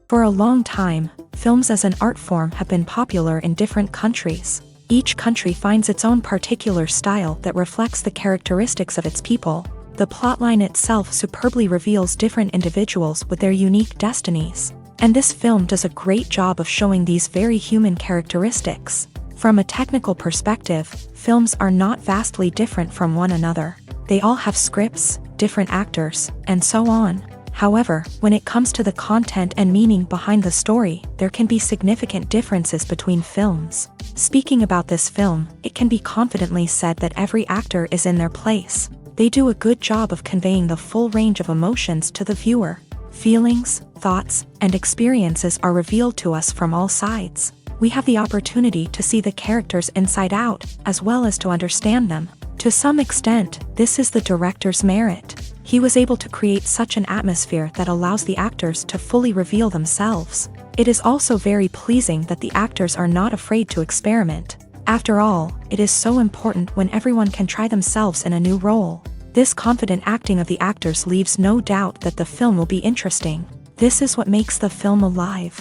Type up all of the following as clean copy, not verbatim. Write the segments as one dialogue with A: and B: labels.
A: For a long time, films as an art form have been popular in different countries. Each country finds its own particular style that reflects the characteristics of its people. The plotline itself superbly reveals different individuals with their unique destinies. And this film does a great job of showing these very human characteristics. From a technical perspective, films are not vastly different from one another. They all have scripts, different actors, and so on. However, when it comes to the content and meaning behind the story, there can be significant differences between films. Speaking about this film, it can be confidently said that every actor is in their place. They do a good job of conveying the full range of emotions to the viewer. Feelings, thoughts, and experiences are revealed to us from all sides. We have the opportunity to see the characters inside out, as well as to understand them. To some extent, this is the director's merit. He was able to create such an atmosphere that allows the actors to fully reveal themselves. It is also very pleasing that the actors are not afraid to experiment. After all, it is so important when everyone can try themselves in a new role. This confident acting of the actors leaves no doubt that the film will be interesting. This is what makes the film alive.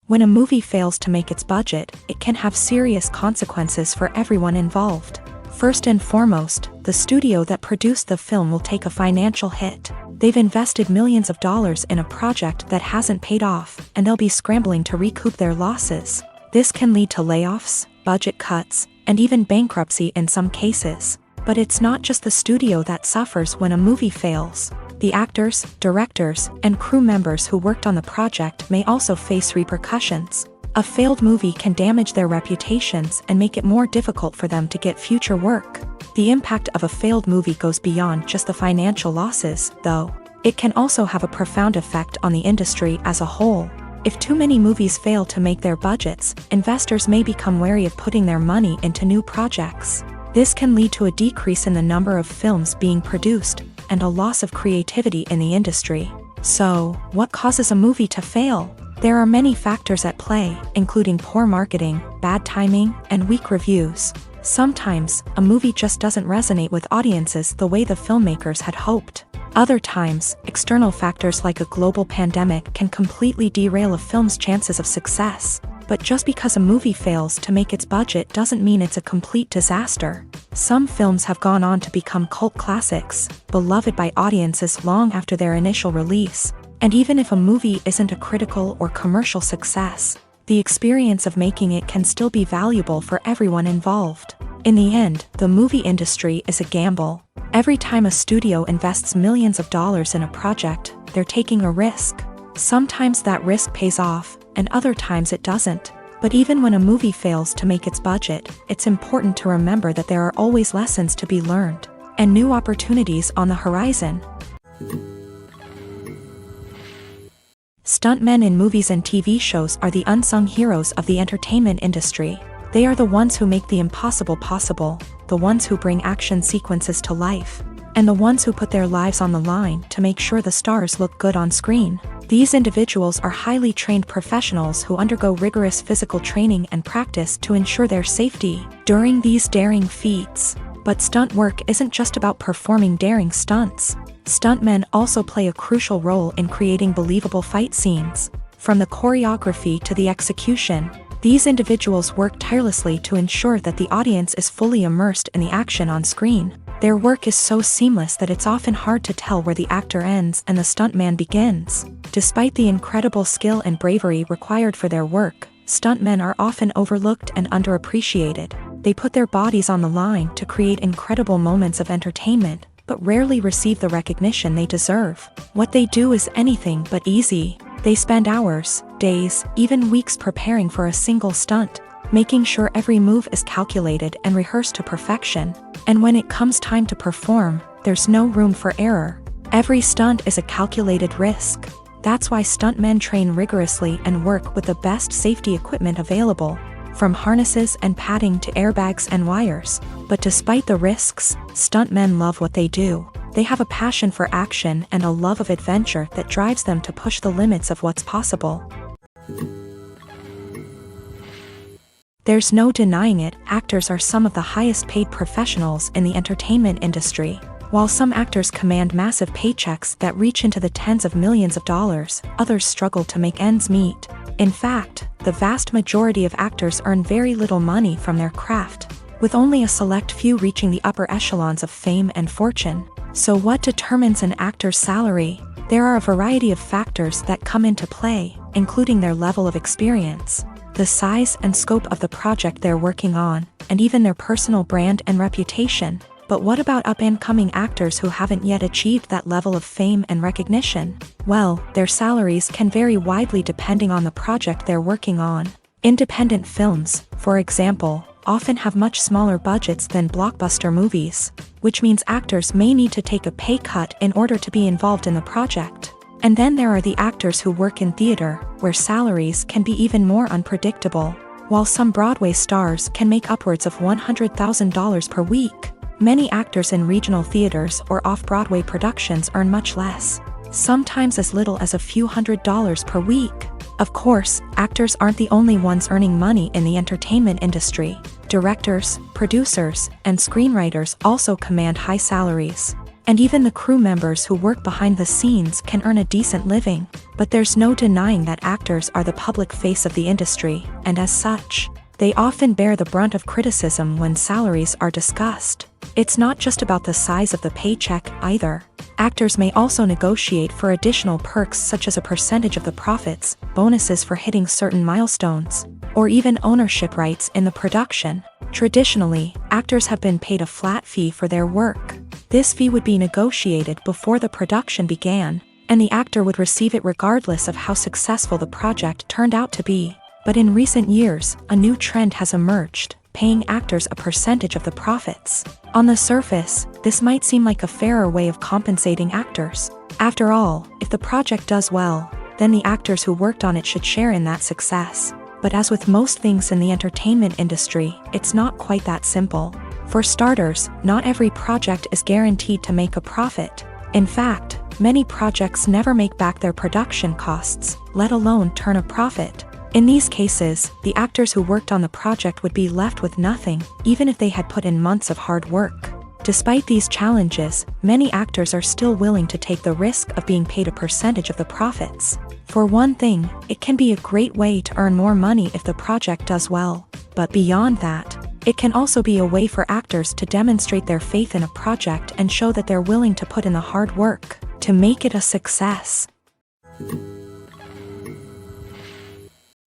A: When a movie fails to make its budget, it can have serious consequences for everyone involved. First and foremost, the studio that produced the film will take a financial hit. They've invested millions of dollars in a project that hasn't paid off, and they'll be scrambling to recoup their losses. This can lead to layoffs, budget cuts, and even bankruptcy in some cases. But it's not just the studio that suffers when a movie fails. The actors, directors, and crew members who worked on the project may also face repercussions. A failed movie can damage their reputations and make it more difficult for them to get future work. The impact of a failed movie goes beyond just the financial losses, though. It can also have a profound effect on the industry as a whole. If too many movies fail to make their budgets, investors may become wary of putting their money into new projects. This can lead to a decrease in the number of films being produced, and a loss of creativity in the industry. So, what causes a movie to fail? There are many factors at play, including poor marketing, bad timing, and weak reviews. Sometimes, a movie just doesn't resonate with audiences the way the filmmakers had hoped. Other times, external factors like a global pandemic can completely derail a film's chances of success. But just because a movie fails to make its budget doesn't mean it's a complete disaster. Some films have gone on to become cult classics, beloved by audiences long after their initial release. And even if a movie isn't a critical or commercial success, the experience of making it can still be valuable for everyone involved. In the end, the movie industry is a gamble. Every time a studio invests millions of dollars in a project, they're taking a risk. Sometimes that risk pays off, and other times it doesn't. But even when a movie fails to make its budget, it's important to remember that there are always lessons to be learned, and new opportunities on the horizon. Stuntmen in movies and TV shows are the unsung heroes of the entertainment industry. They are the ones who make the impossible possible, the ones who bring action sequences to life, and the ones who put their lives on the line to make sure the stars look good on screen. These individuals are highly trained professionals who undergo rigorous physical training and practice to ensure their safety during these daring feats. But stunt work isn't just about performing daring stunts. Stuntmen also play a crucial role in creating believable fight scenes. From the choreography to the execution, these individuals work tirelessly to ensure that the audience is fully immersed in the action on screen. Their work is so seamless that it's often hard to tell where the actor ends and the stuntman begins. Despite the incredible skill and bravery required for their work, stuntmen are often overlooked and underappreciated. They put their bodies on the line to create incredible moments of entertainment, but rarely receive the recognition they deserve. What they do is anything but easy. They spend hours, days, even weeks preparing for a single stunt, making sure every move is calculated and rehearsed to perfection. And when it comes time to perform, there's no room for error. Every stunt is a calculated risk. That's why stuntmen train rigorously and work with the best safety equipment available, from harnesses and padding to airbags and wires. But despite the risks, stuntmen love what they do. They have a passion for action and a love of adventure that drives them to push the limits of what's possible. There's no denying it, actors are some of the highest paid professionals in the entertainment industry. While some actors command massive paychecks that reach into the tens of millions of dollars, others struggle to make ends meet. In fact, the vast majority of actors earn very little money from their craft, with only a select few reaching the upper echelons of fame and fortune. So what determines an actor's salary? There are a variety of factors that come into play, including their level of experience, the size and scope of the project they're working on, and even their personal brand and reputation. But what about up-and-coming actors who haven't yet achieved that level of fame and recognition? Well, their salaries can vary widely depending on the project they're working on. Independent films, for example, often have much smaller budgets than blockbuster movies, which means actors may need to take a pay cut in order to be involved in the project. And then there are the actors who work in theater, where salaries can be even more unpredictable. While some Broadway stars can make upwards of $100,000 per week, many actors in regional theaters or off-Broadway productions earn much less, sometimes as little as a few $100s per week. Of course, actors aren't the only ones earning money in the entertainment industry. Directors, producers, and screenwriters also command high salaries. And even the crew members who work behind the scenes can earn a decent living. But there's no denying that actors are the public face of the industry, and as such, they often bear the brunt of criticism when salaries are discussed. It's not just about the size of the paycheck either. Actors may also negotiate for additional perks such as a percentage of the profits, bonuses for hitting certain milestones, or even ownership rights in the production. Traditionally, actors have been paid a flat fee for their work. This fee would be negotiated before the production began, and the actor would receive it regardless of how successful the project turned out to be. But in recent years, a new trend has emerged, paying actors a percentage of the profits. On the surface, this might seem like a fairer way of compensating actors. After all, if the project does well, then the actors who worked on it should share in that success. But as with most things in the entertainment industry, it's not quite that simple. For starters, not every project is guaranteed to make a profit. In fact, many projects never make back their production costs, let alone turn a profit. In these cases, the actors who worked on the project would be left with nothing, even if they had put in months of hard work. Despite these challenges, many actors are still willing to take the risk of being paid a percentage of the profits. For one thing, it can be a great way to earn more money if the project does well. But beyond that, it can also be a way for actors to demonstrate their faith in a project and show that they're willing to put in the hard work to make it a success.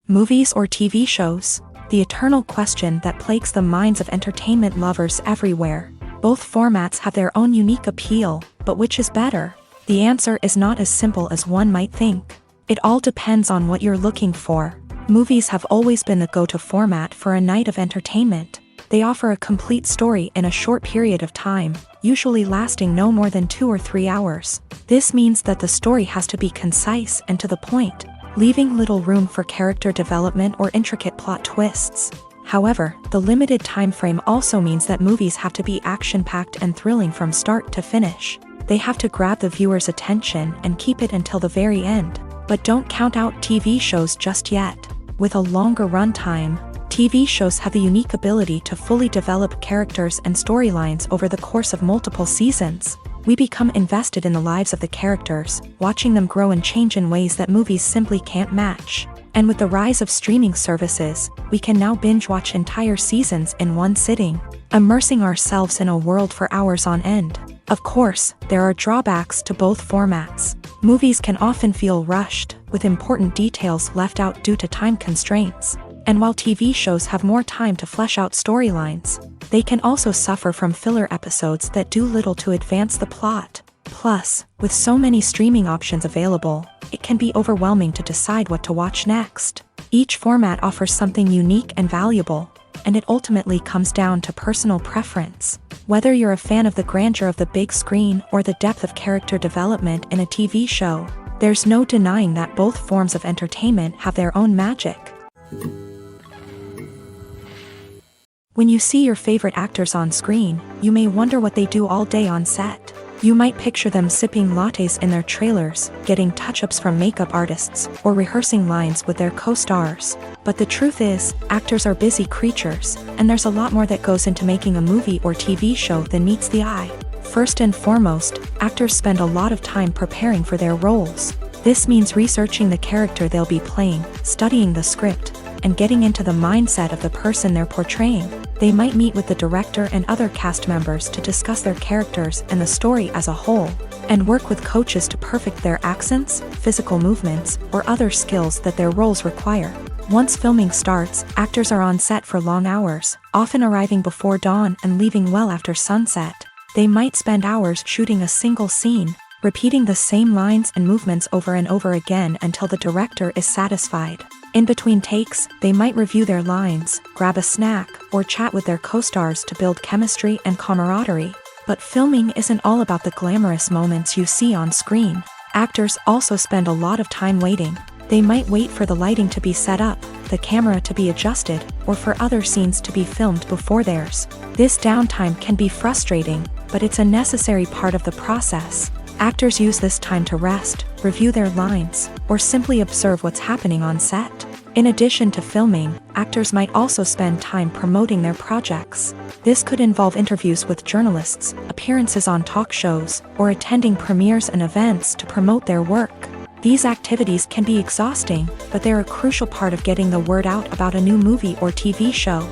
A: Movies or TV shows? The eternal question that plagues the minds of entertainment lovers everywhere. Both formats have their own unique appeal, but which is better? The answer is not as simple as one might think. It all depends on what you're looking for. Movies have always been the go-to format for a night of entertainment. They offer a complete story in a short period of time, usually lasting no more than 2 or 3 hours. This means that the story has to be concise and to the point, leaving little room for character development or intricate plot twists. However, the limited time frame also means that movies have to be action-packed and thrilling from start to finish. They have to grab the viewer's attention and keep it until the very end. But don't count out TV shows just yet. With a longer runtime, TV shows have the unique ability to fully develop characters and storylines over the course of multiple seasons. We become invested in the lives of the characters, watching them grow and change in ways that movies simply can't match. And with the rise of streaming services, we can now binge-watch entire seasons in one sitting, immersing ourselves in a world for hours on end. Of course, there are drawbacks to both formats. Movies can often feel rushed, with important details left out due to time constraints. And while TV shows have more time to flesh out storylines, they can also suffer from filler episodes that do little to advance the plot. Plus, with so many streaming options available, it can be overwhelming to decide what to watch next. Each format offers something unique and valuable, and it ultimately comes down to personal preference. Whether you're a fan of the grandeur of the big screen or the depth of character development in a TV show, there's no denying that both forms of entertainment have their own magic. When you see your favorite actors on screen, you may wonder what they do all day on set. You might picture them sipping lattes in their trailers, getting touch-ups from makeup artists, or rehearsing lines with their co-stars. But the truth is, actors are busy creatures, and there's a lot more that goes into making a movie or TV show than meets the eye. First and foremost, actors spend a lot of time preparing for their roles. This means researching the character they'll be playing, studying the script, and getting into the mindset of the person they're portraying. They might meet with the director and other cast members to discuss their characters and the story as a whole, and work with coaches to perfect their accents, physical movements, or other skills that their roles require. Once filming starts, actors are on set for long hours, often arriving before dawn and leaving well after sunset. They might spend hours shooting a single scene, repeating the same lines and movements over and over again until the director is satisfied. In between takes, they might review their lines, grab a snack, or chat with their co-stars to build chemistry and camaraderie. But filming isn't all about the glamorous moments you see on screen. Actors also spend a lot of time waiting. They might wait for the lighting to be set up, the camera to be adjusted, or for other scenes to be filmed before theirs. This downtime can be frustrating, but it's a necessary part of the process. Actors use this time to rest, review their lines, or simply observe what's happening on set. In addition to filming, actors might also spend time promoting their projects. This could involve interviews with journalists, appearances on talk shows, or attending premieres and events to promote their work. These activities can be exhausting, but they're a crucial part of getting the word out about a new movie or TV show.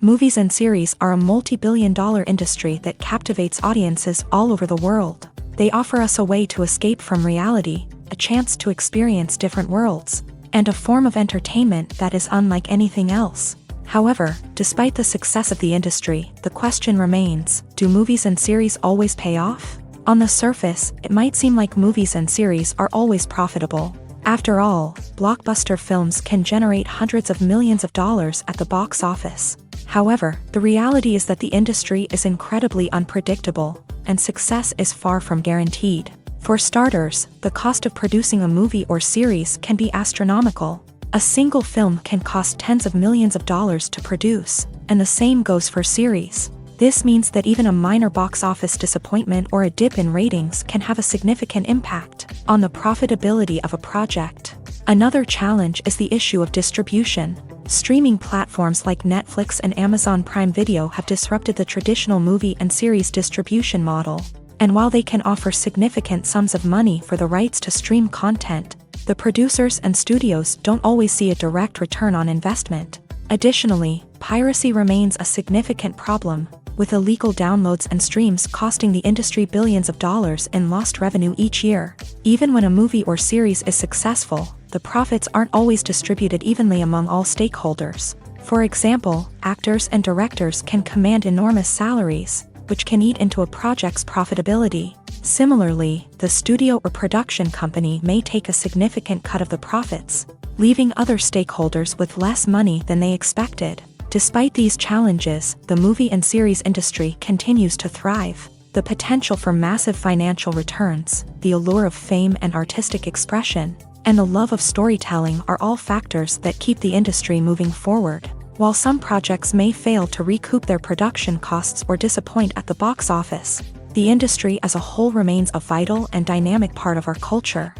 A: Movies and series are a multi-billion-dollar industry that captivates audiences all over the world. They offer us a way to escape from reality, a chance to experience different worlds, and a form of entertainment that is unlike anything else. However, despite the success of the industry, the question remains, do movies and series always pay off? On the surface, it might seem like movies and series are always profitable. After all, blockbuster films can generate hundreds of millions of dollars at the box office. However, the reality is that the industry is incredibly unpredictable, and success is far from guaranteed. For starters, the cost of producing a movie or series can be astronomical. A single film can cost tens of millions of dollars to produce, and the same goes for series. This means that even a minor box office disappointment or a dip in ratings can have a significant impact on the profitability of a project. Another challenge is the issue of distribution. Streaming platforms like Netflix and Amazon Prime Video have disrupted the traditional movie and series distribution model. And while they can offer significant sums of money for the rights to stream content, the producers and studios don't always see a direct return on investment. Additionally, piracy remains a significant problem, with illegal downloads and streams costing the industry billions of dollars in lost revenue each year. Even when a movie or series is successful, the profits aren't always distributed evenly among all stakeholders. For example, actors and directors can command enormous salaries, which can eat into a project's profitability. Similarly, the studio or production company may take a significant cut of the profits, leaving other stakeholders with less money than they expected. Despite these challenges, the movie and series industry continues to thrive. The potential for massive financial returns, the allure of fame and artistic expression, and the love of storytelling are all factors that keep the industry moving forward. While some projects may fail to recoup their production costs or disappoint at the box office, the industry as a whole remains a vital and dynamic part of our culture.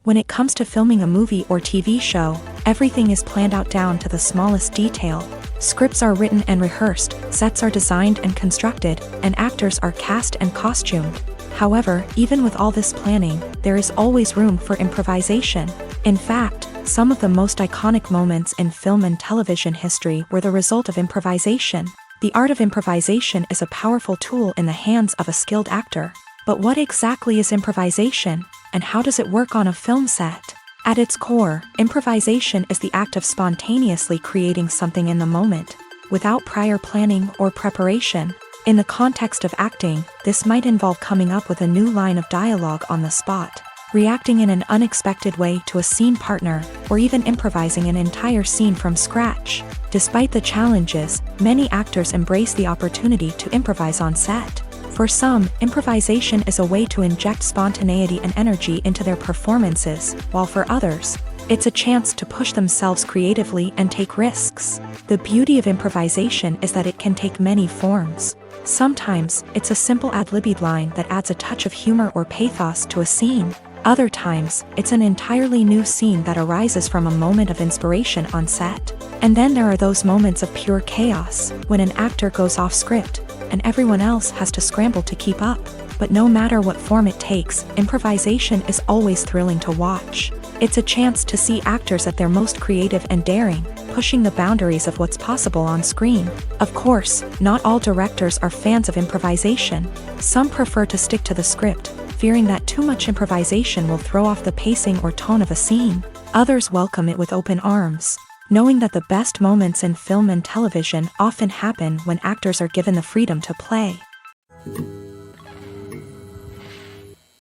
A: When it comes to filming a movie or TV show, everything is planned out down to the smallest detail. Scripts are written and rehearsed, sets are designed and constructed, and actors are cast and costumed. However, even with all this planning, there is always room for improvisation. In fact, some of the most iconic moments in film and television history were the result of improvisation. The art of improvisation is a powerful tool in the hands of a skilled actor. But what exactly is improvisation, and how does it work on a film set? At its core, improvisation is the act of spontaneously creating something in the moment, without prior planning or preparation. In the context of acting, this might involve coming up with a new line of dialogue on the spot, reacting in an unexpected way to a scene partner, or even improvising an entire scene from scratch. Despite the challenges, many actors embrace the opportunity to improvise on set. For some, improvisation is a way to inject spontaneity and energy into their performances, while for others, it's a chance to push themselves creatively and take risks. The beauty of improvisation is that it can take many forms. Sometimes, it's a simple ad-libbed line that adds a touch of humor or pathos to a scene. Other times, it's an entirely new scene that arises from a moment of inspiration on set. And then there are those moments of pure chaos, when an actor goes off script, and everyone else has to scramble to keep up. But no matter what form it takes, improvisation is always thrilling to watch. It's a chance to see actors at their most creative and daring, pushing the boundaries of what's possible on screen. Of course, not all directors are fans of improvisation. Some prefer to stick to the script, fearing that too much improvisation will throw off the pacing or tone of a scene. Others welcome it with open arms, knowing that the best moments in film and television often happen when actors are given the freedom to play.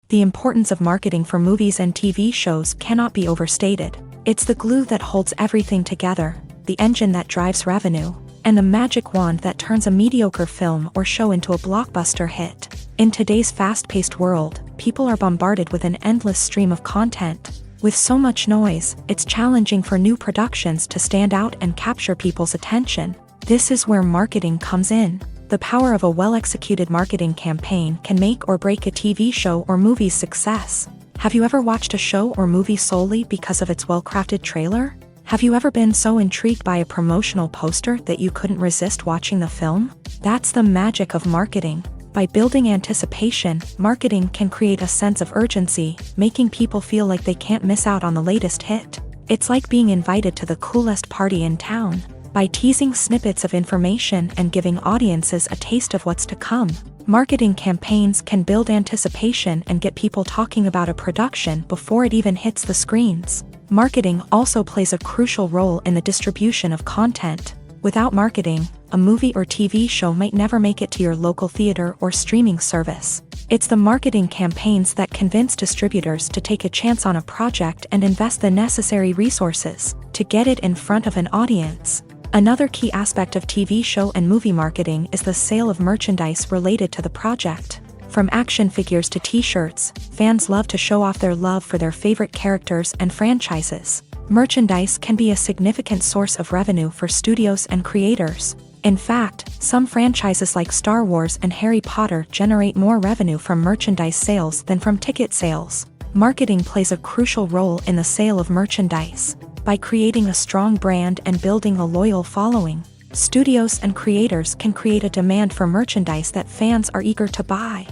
A: The importance of marketing for movies and TV shows cannot be overstated. It's the glue that holds everything together, the engine that drives revenue, and the magic wand that turns a mediocre film or show into a blockbuster hit. In today's fast-paced world, people are bombarded with an endless stream of content. With so much noise, it's challenging for new productions to stand out and capture people's attention. This is where marketing comes in. The power of a well-executed marketing campaign can make or break a TV show or movie's success. Have you ever watched a show or movie solely because of its well-crafted trailer? Have you ever been so intrigued by a promotional poster that you couldn't resist watching the film? That's the magic of marketing. By building anticipation, marketing can create a sense of urgency, making people feel like they can't miss out on the latest hit. It's like being invited to the coolest party in town. By teasing snippets of information and giving audiences a taste of what's to come, marketing campaigns can build anticipation and get people talking about a production before it even hits the screens. Marketing also plays a crucial role in the distribution of content. Without marketing, a movie or TV show might never make it to your local theater or streaming service. It's the marketing campaigns that convince distributors to take a chance on a project and invest the necessary resources to get it in front of an audience. Another key aspect of TV show and movie marketing is the sale of merchandise related to the project. From action figures to t-shirts, fans love to show off their love for their favorite characters and franchises. Merchandise can be a significant source of revenue for studios and creators. In fact, some franchises like Star Wars and Harry Potter generate more revenue from merchandise sales than from ticket sales. Marketing plays a crucial role in the sale of merchandise. By creating a strong brand and building a loyal following, studios and creators can create a demand for merchandise that fans are eager to buy.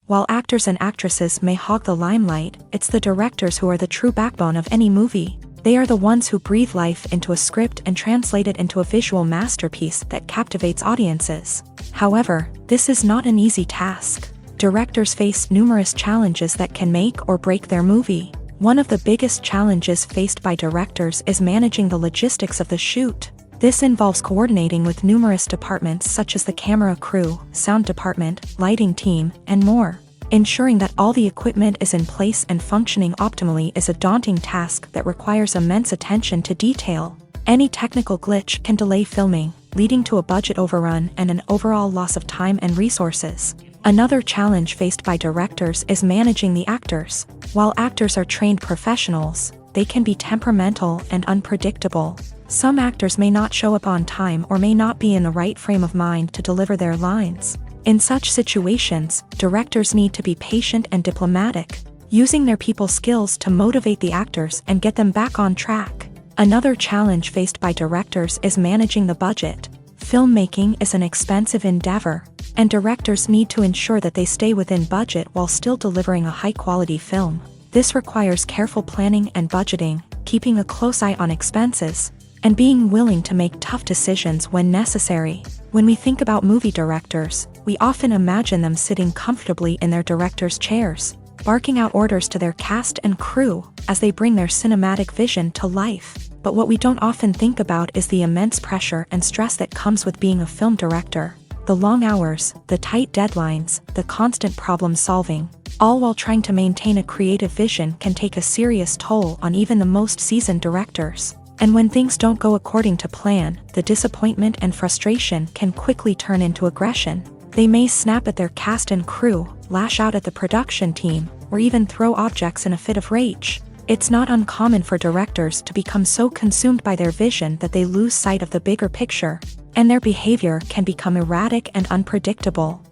A: While actors and actresses may hog the limelight, it's the directors who are the true backbone of any movie. They are the ones who breathe life into a script and translate it into a visual masterpiece that captivates audiences. However, this is not an easy task. Directors face numerous challenges that can make or break their movie. One of the biggest challenges faced by directors is managing the logistics of the shoot. This involves coordinating with numerous departments such as the camera crew, sound department, lighting team, and more. Ensuring that all the equipment is in place and functioning optimally is a daunting task that requires immense attention to detail. Any technical glitch can delay filming, leading to a budget overrun and an overall loss of time and resources. Another challenge faced by directors is managing the actors. While actors are trained professionals, they can be temperamental and unpredictable. Some actors may not show up on time or may not be in the right frame of mind to deliver their lines. In such situations, directors need to be patient and diplomatic, using their people skills to motivate the actors and get them back on track. Another challenge faced by directors is managing the budget. Filmmaking is an expensive endeavor, and directors need to ensure that they stay within budget while still delivering a high-quality film. This requires careful planning and budgeting, keeping a close eye on expenses, and being willing to make tough decisions when necessary. When we think about movie directors, we often imagine them sitting comfortably in their director's chairs, barking out orders to their cast and crew as they bring their cinematic vision to life. But what we don't often think about is the immense pressure and stress that comes with being a film director. The long hours, the tight deadlines, the constant problem solving, all while trying to maintain a creative vision can take a serious toll on even the most seasoned directors. And when things don't go according to plan, the disappointment and frustration can quickly turn into aggression. They may snap at their cast and crew, lash out at the production team, or even throw objects in a fit of rage. It's not uncommon for directors to become so consumed by their vision that they lose sight of the bigger picture, and their behavior can become erratic and unpredictable.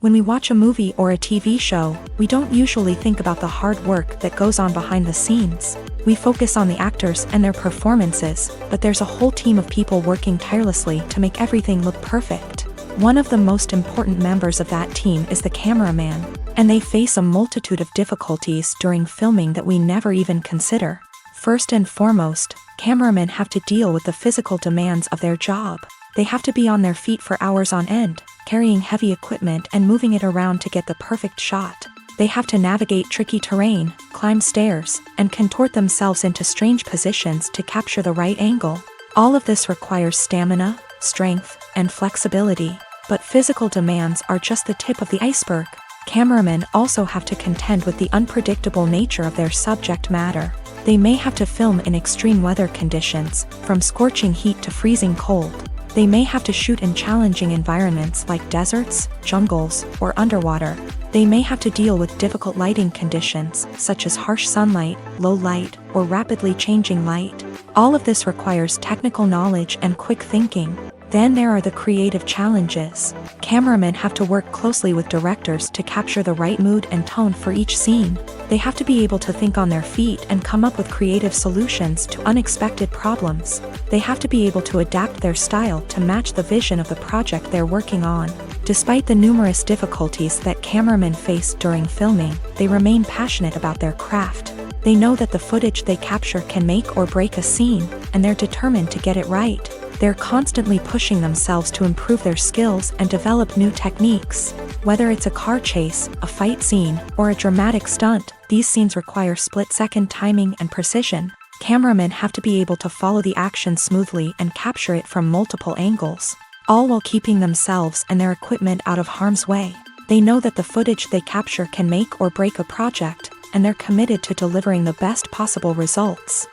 A: When we watch a movie or a TV show, we don't usually think about the hard work that goes on behind the scenes. We focus on the actors and their performances, but there's a whole team of people working tirelessly to make everything look perfect. One of the most important members of that team is the cameraman, and they face a multitude of difficulties during filming that we never even consider. First and foremost, cameramen have to deal with the physical demands of their job. They have to be on their feet for hours on end, carrying heavy equipment and moving it around to get the perfect shot. They have to navigate tricky terrain, climb stairs, and contort themselves into strange positions to capture the right angle. All of this requires stamina, strength, and flexibility. But physical demands are just the tip of the iceberg. Cameramen also have to contend with the unpredictable nature of their subject matter. They may have to film in extreme weather conditions, from scorching heat to freezing cold. They may have to shoot in challenging environments like deserts, jungles, or underwater. They may have to deal with difficult lighting conditions, such as harsh sunlight, low light, or rapidly changing light. All of this requires technical knowledge and quick thinking. Then there are the creative challenges. Cameramen have to work closely with directors to capture the right mood and tone for each scene. They have to be able to think on their feet and come up with creative solutions to unexpected problems. They have to be able to adapt their style to match the vision of the project they're working on. Despite the numerous difficulties that cameramen face during filming, they remain passionate about their craft. They know that the footage they capture can make or break a scene, and they're determined to get it right. They're constantly pushing themselves to improve their skills and develop new techniques. Whether it's a car chase, a fight scene, or a dramatic stunt, these scenes require split-second timing and precision. Cameramen have to be able to follow the action smoothly and capture it from multiple angles, all while keeping themselves and their equipment out of harm's way. They know that the footage they capture can make or break a project, and they're committed to delivering the best possible results.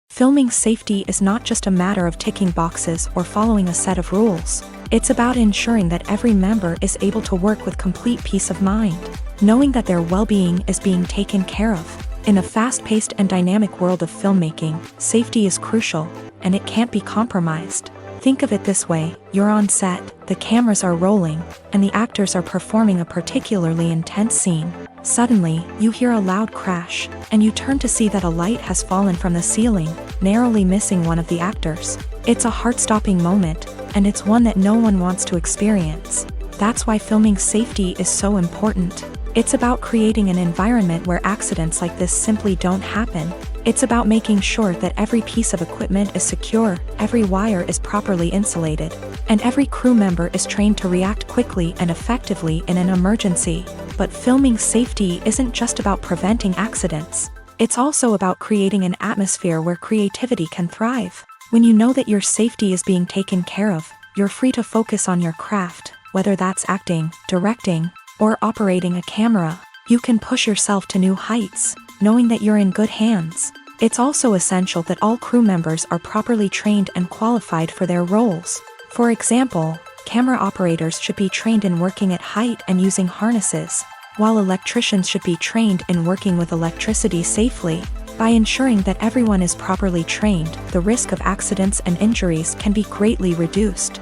A: Filming safety is not just a matter of ticking boxes or following a set of rules. It's about ensuring that every member is able to work with complete peace of mind, knowing that their well-being is being taken care of. In a fast-paced and dynamic world of filmmaking, safety is crucial, and it can't be compromised. Think of it this way: you're on set, the cameras are rolling, and the actors are performing a particularly intense scene. Suddenly, you hear a loud crash, and you turn to see that a light has fallen from the ceiling, narrowly missing one of the actors. It's a heart-stopping moment, and it's one that no one wants to experience. That's why filming safety is so important. It's about creating an environment where accidents like this simply don't happen. It's about making sure that every piece of equipment is secure, every wire is properly insulated, and every crew member is trained to react quickly and effectively in an emergency. But filming safety isn't just about preventing accidents. It's also about creating an atmosphere where creativity can thrive. When you know that your safety is being taken care of, you're free to focus on your craft, whether that's acting, directing, or operating a camera. You can push yourself to new heights, knowing that you're in good hands. It's also essential that all crew members are properly trained and qualified for their roles. For example, camera operators should be trained in working at height and using harnesses, while electricians should be trained in working with electricity safely. By ensuring that everyone is properly trained, the risk of accidents and injuries can be greatly reduced.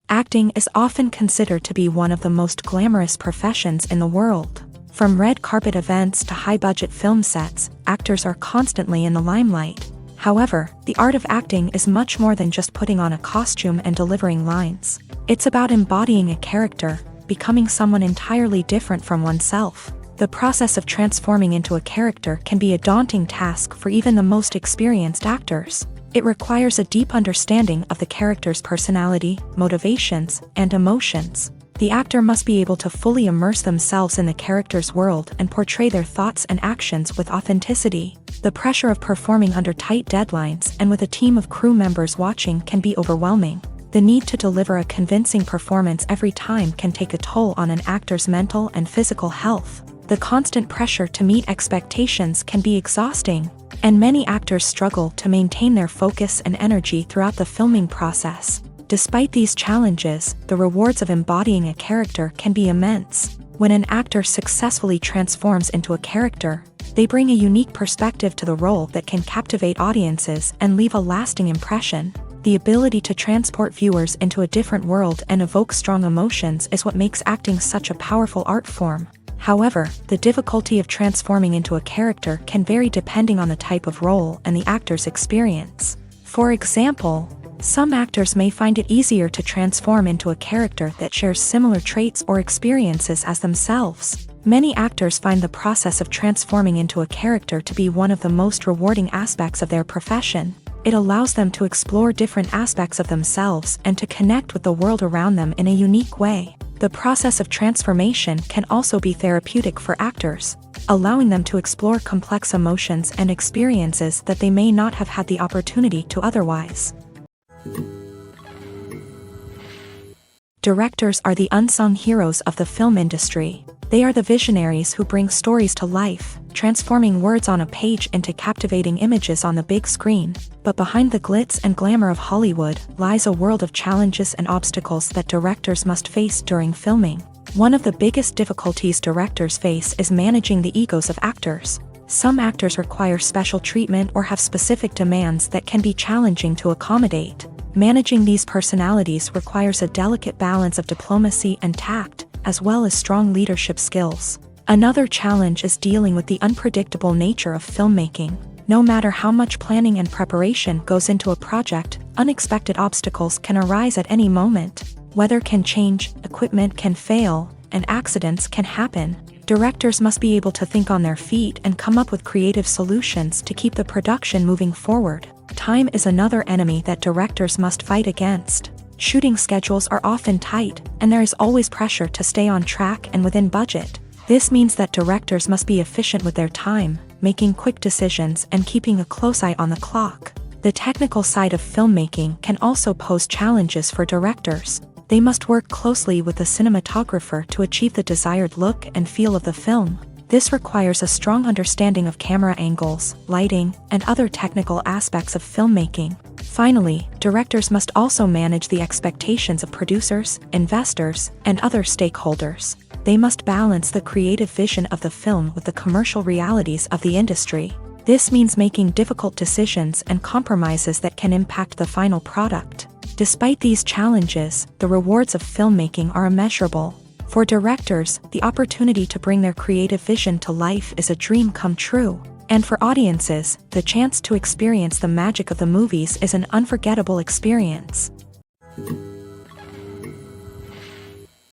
A: Acting is often considered to be one of the most glamorous professions in the world. From red carpet events to high-budget film sets, actors are constantly in the limelight. However, the art of acting is much more than just putting on a costume and delivering lines. It's about embodying a character, becoming someone entirely different from oneself. The process of transforming into a character can be a daunting task for even the most experienced actors. It requires a deep understanding of the character's personality, motivations, and emotions. The actor must be able to fully immerse themselves in the character's world and portray their thoughts and actions with authenticity. The pressure of performing under tight deadlines and with a team of crew members watching can be overwhelming. The need to deliver a convincing performance every time can take a toll on an actor's mental and physical health. The constant pressure to meet expectations can be exhausting, and many actors struggle to maintain their focus and energy throughout the filming process. Despite these challenges, the rewards of embodying a character can be immense. When an actor successfully transforms into a character, they bring a unique perspective to the role that can captivate audiences and leave a lasting impression. The ability to transport viewers into a different world and evoke strong emotions is what makes acting such a powerful art form. However, the difficulty of transforming into a character can vary depending on the type of role and the actor's experience. For example, some actors may find it easier to transform into a character that shares similar traits or experiences as themselves. Many actors find the process of transforming into a character to be one of the most rewarding aspects of their profession. It allows them to explore different aspects of themselves and to connect with the world around them in a unique way. The process of transformation can also be therapeutic for actors, allowing them to explore complex emotions and experiences that they may not have had the opportunity to otherwise. Directors are the unsung heroes of the film industry. They are the visionaries who bring stories to life, transforming words on a page into captivating images on the big screen. But behind the glitz and glamour of Hollywood lies a world of challenges and obstacles that directors must face during filming. One of the biggest difficulties directors face is managing the egos of actors. Some actors require special treatment or have specific demands that can be challenging to accommodate. Managing these personalities requires a delicate balance of diplomacy and tact, as well as strong leadership skills. Another challenge is dealing with the unpredictable nature of filmmaking. No matter how much planning and preparation goes into a project, unexpected obstacles can arise at any moment. Weather can change, equipment can fail, and accidents can happen. Directors must be able to think on their feet and come up with creative solutions to keep the production moving forward. Time is another enemy that directors must fight against. Shooting schedules are often tight, and there is always pressure to stay on track and within budget. This means that directors must be efficient with their time, making quick decisions and keeping a close eye on the clock. The technical side of filmmaking can also pose challenges for directors. They must work closely with the cinematographer to achieve the desired look and feel of the film. This requires a strong understanding of camera angles, lighting, and other technical aspects of filmmaking. Finally, directors must also manage the expectations of producers, investors, and other stakeholders. They must balance the creative vision of the film with the commercial realities of the industry. This means making difficult decisions and compromises that can impact the final product. Despite these challenges, the rewards of filmmaking are immeasurable. For directors, the opportunity to bring their creative vision to life is a dream come true. And for audiences, the chance to experience the magic of the movies is an unforgettable experience.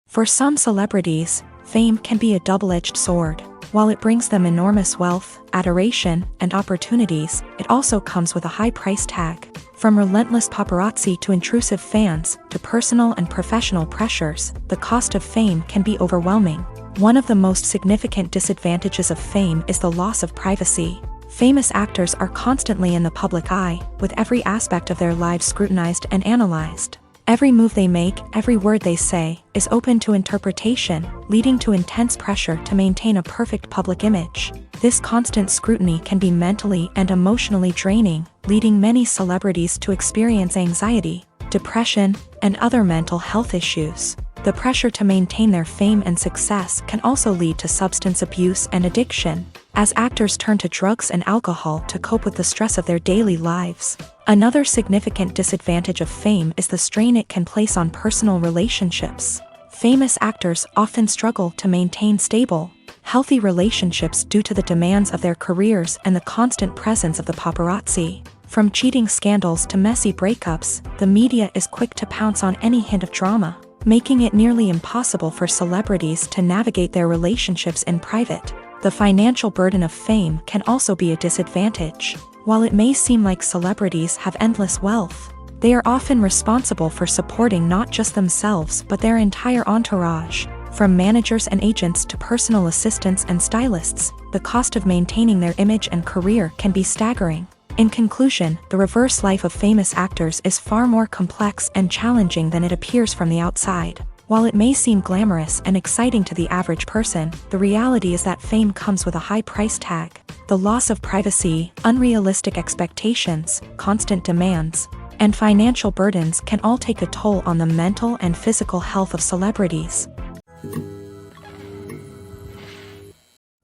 A: For some celebrities, fame can be a double-edged sword. While it brings them enormous wealth, adoration, and opportunities, it also comes with a high price tag. From relentless paparazzi to intrusive fans, to personal and professional pressures, the cost of fame can be overwhelming. One of the most significant disadvantages of fame is the loss of privacy. Famous actors are constantly in the public eye, with every aspect of their lives scrutinized and analyzed. Every move they make, every word they say, is open to interpretation, leading to intense pressure to maintain a perfect public image. This constant scrutiny can be mentally and emotionally draining, leading many celebrities to experience anxiety, depression, and other mental health issues. The pressure to maintain their fame and success can also lead to substance abuse and addiction, as actors turn to drugs and alcohol to cope with the stress of their daily lives. Another significant disadvantage of fame is the strain it can place on personal relationships. Famous actors often struggle to maintain stable, healthy relationships due to the demands of their careers and the constant presence of the paparazzi. From cheating scandals to messy breakups, the media is quick to pounce on any hint of drama, making it nearly impossible for celebrities to navigate their relationships in private. The financial burden of fame can also be a disadvantage. While it may seem like celebrities have endless wealth, they are often responsible for supporting not just themselves but their entire entourage. From managers and agents to personal assistants and stylists, the cost of maintaining their image and career can be staggering. In conclusion, the reverse life of famous actors is far more complex and challenging than it appears from the outside. While it may seem glamorous and exciting to the average person, the reality is that fame comes with a high price tag. The loss of privacy, unrealistic expectations, constant demands, and financial burdens can all take a toll on the mental and physical health of celebrities.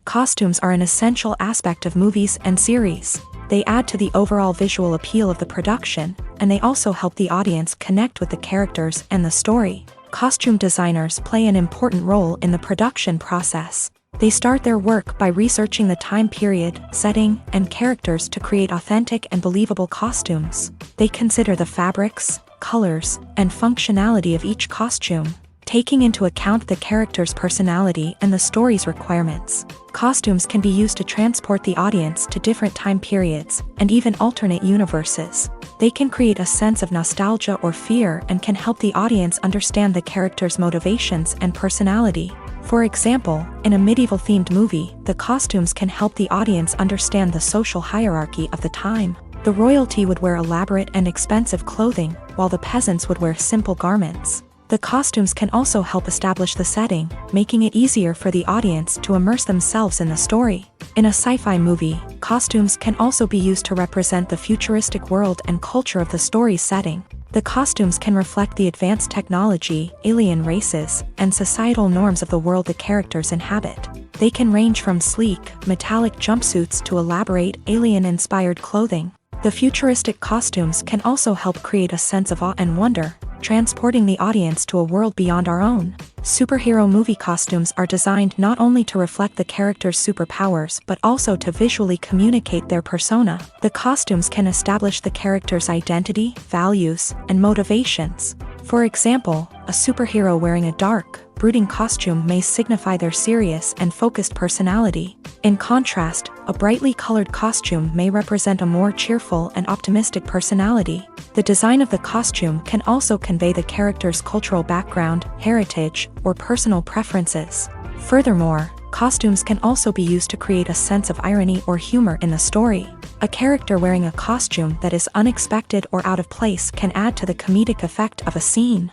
A: Costumes are an essential aspect of movies and series. They add to the overall visual appeal of the production, and they also help the audience connect with the characters and the story. Costume designers play an important role in the production process. They start their work by researching the time period, setting, and characters to create authentic and believable costumes. They consider the fabrics, colors, and functionality of each costume, taking into account the character's personality and the story's requirements. Costumes can be used to transport the audience to different time periods and even alternate universes. They can create a sense of nostalgia or fear and can help the audience understand the character's motivations and personality. For example, in a medieval-themed movie, the costumes can help the audience understand the social hierarchy of the time. The royalty would wear elaborate and expensive clothing, while the peasants would wear simple garments. The costumes can also help establish the setting, making it easier for the audience to immerse themselves in the story. In a sci-fi movie, costumes can also be used to represent the futuristic world and culture of the story's setting. The costumes can reflect the advanced technology, alien races, and societal norms of the world the characters inhabit. They can range from sleek, metallic jumpsuits to elaborate, alien-inspired clothing. The futuristic costumes can also help create a sense of awe and wonder, transporting the audience to a world beyond our own. Superhero movie costumes are designed not only to reflect the character's superpowers but also to visually communicate their persona. The costumes can establish the character's identity, values, and motivations. For example, a superhero wearing a dark, brooding costume may signify their serious and focused personality. In contrast, a brightly colored costume may represent a more cheerful and optimistic personality. The design of the costume can also convey the character's cultural background, heritage, or personal preferences. Furthermore, costumes can also be used to create a sense of irony or humor in the story. A character wearing a costume that is unexpected or out of place can add to the comedic effect of a scene.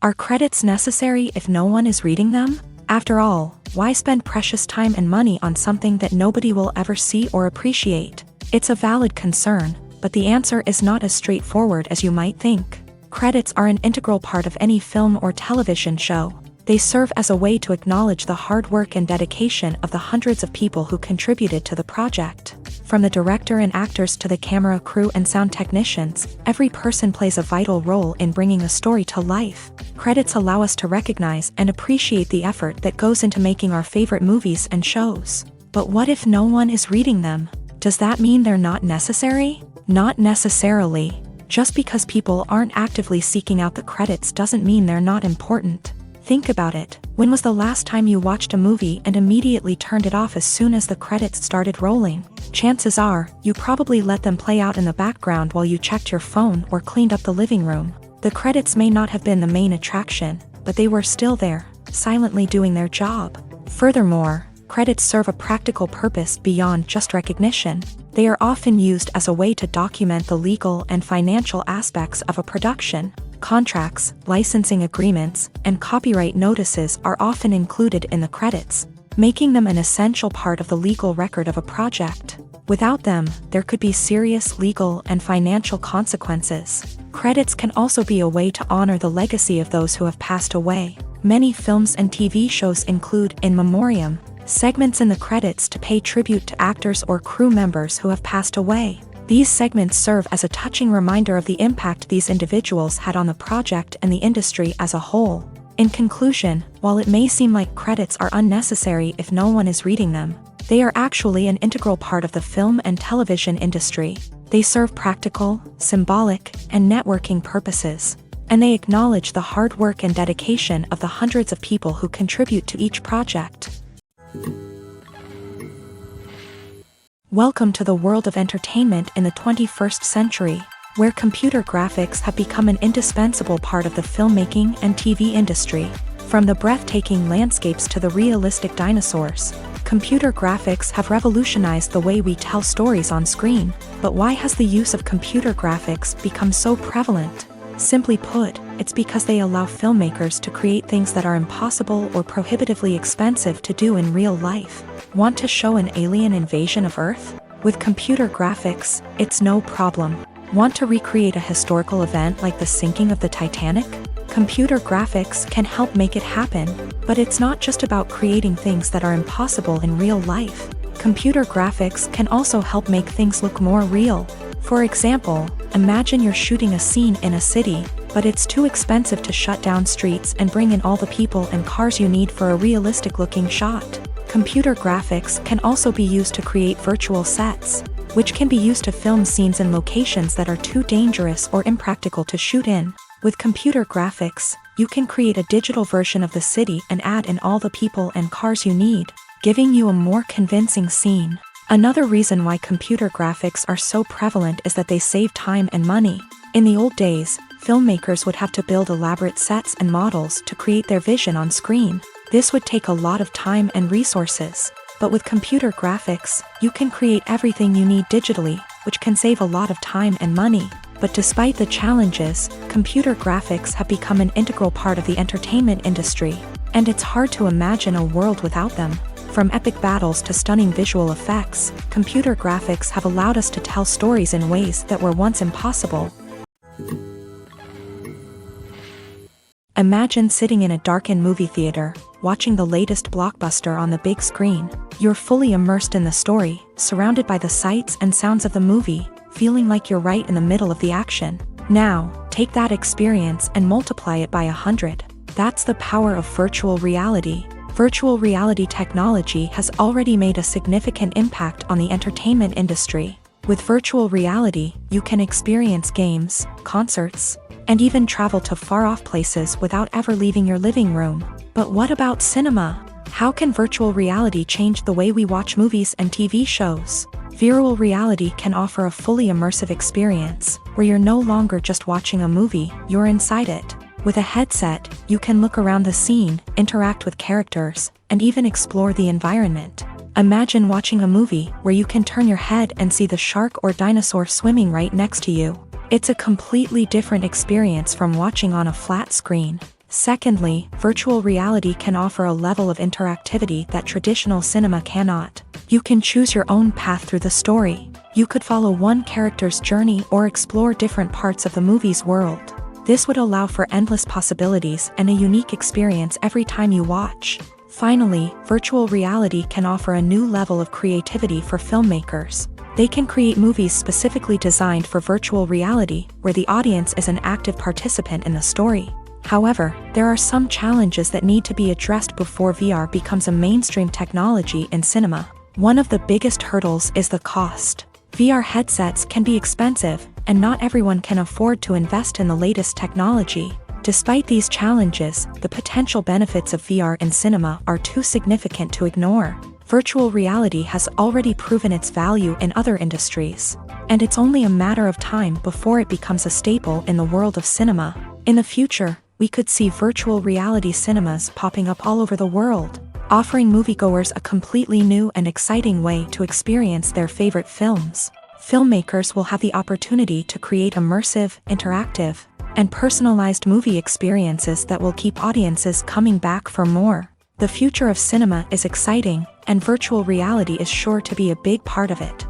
A: Are credits necessary if no one is reading them? After all, why spend precious time and money on something that nobody will ever see or appreciate? It's a valid concern, but the answer is not as straightforward as you might think. Credits are an integral part of any film or television show. They serve as a way to acknowledge the hard work and dedication of the hundreds of people who contributed to the project. From the director and actors to the camera crew and sound technicians, every person plays a vital role in bringing a story to life. Credits allow us to recognize and appreciate the effort that goes into making our favorite movies and shows. But what if no one is reading them? Does that mean they're not necessary? Not necessarily. Just because people aren't actively seeking out the credits doesn't mean they're not important. Think about it. When was the last time you watched a movie and immediately turned it off as soon as the credits started rolling? Chances are, you probably let them play out in the background while you checked your phone or cleaned up the living room. The credits may not have been the main attraction, but they were still there, silently doing their job. Furthermore, credits serve a practical purpose beyond just recognition. They are often used as a way to document the legal and financial aspects of a production. Contracts, licensing agreements, and copyright notices are often included in the credits, making them an essential part of the legal record of a project. Without them, there could be serious legal and financial consequences. Credits can also be a way to honor the legacy of those who have passed away. Many films and TV shows include in memoriam segments in the credits to pay tribute to actors or crew members who have passed away. These segments serve as a touching reminder of the impact these individuals had on the project and the industry as a whole. In conclusion, while it may seem like credits are unnecessary if no one is reading them, they are actually an integral part of the film and television industry. They serve practical, symbolic, and networking purposes, and they acknowledge the hard work and dedication of the hundreds of people who contribute to each project. Welcome to the world of entertainment in the 21st century, where computer graphics have become an indispensable part of the filmmaking and TV industry. From the breathtaking landscapes to the realistic dinosaurs, computer graphics have revolutionized the way we tell stories on screen. But why has the use of computer graphics become so prevalent? Simply put, it's because they allow filmmakers to create things that are impossible or prohibitively expensive to do in real life. Want to show an alien invasion of Earth? With computer graphics, it's no problem. Want to recreate a historical event like the sinking of the Titanic? Computer graphics can help make it happen. But it's not just about creating things that are impossible in real life. Computer graphics can also help make things look more real. For example, imagine you're shooting a scene in a city, but it's too expensive to shut down streets and bring in all the people and cars you need for a realistic-looking shot. Computer graphics can also be used to create virtual sets, which can be used to film scenes in locations that are too dangerous or impractical to shoot in. With computer graphics, you can create a digital version of the city and add in all the people and cars you need, giving you a more convincing scene. Another reason why computer graphics are so prevalent is that they save time and money. In the old days, filmmakers would have to build elaborate sets and models to create their vision on screen. This would take a lot of time and resources. But with computer graphics, you can create everything you need digitally, which can save a lot of time and money. But despite the challenges, computer graphics have become an integral part of the entertainment industry, and it's hard to imagine a world without them. From epic battles to stunning visual effects, computer graphics have allowed us to tell stories in ways that were once impossible. Imagine sitting in a darkened movie theater, watching the latest blockbuster on the big screen. You're fully immersed in the story, surrounded by the sights and sounds of the movie, feeling like you're right in the middle of the action. Now, take that experience and multiply it by 100. That's the power of virtual reality. Virtual reality technology has already made a significant impact on the entertainment industry. With virtual reality, you can experience games, concerts, and even travel to far-off places without ever leaving your living room. But what about cinema? How can virtual reality change the way we watch movies and TV shows? Virtual reality can offer a fully immersive experience, where you're no longer just watching a movie, you're inside it. With a headset, you can look around the scene, interact with characters, and even explore the environment. Imagine watching a movie where you can turn your head and see the shark or dinosaur swimming right next to you. It's a completely different experience from watching on a flat screen. Secondly, virtual reality can offer a level of interactivity that traditional cinema cannot. You can choose your own path through the story. You could follow one character's journey or explore different parts of the movie's world. This would allow for endless possibilities and a unique experience every time you watch. Finally, virtual reality can offer a new level of creativity for filmmakers. They can create movies specifically designed for virtual reality, where the audience is an active participant in the story. However, there are some challenges that need to be addressed before VR becomes a mainstream technology in cinema. One of the biggest hurdles is the cost. VR headsets can be expensive, and not everyone can afford to invest in the latest technology. Despite these challenges, the potential benefits of VR in cinema are too significant to ignore. Virtual reality has already proven its value in other industries, and it's only a matter of time before it becomes a staple in the world of cinema. In the future, we could see virtual reality cinemas popping up all over the world, offering moviegoers a completely new and exciting way to experience their favorite films. Filmmakers will have the opportunity to create immersive, interactive, and personalized movie experiences that will keep audiences coming back for more. The future of cinema is exciting, and virtual reality is sure to be a big part of it.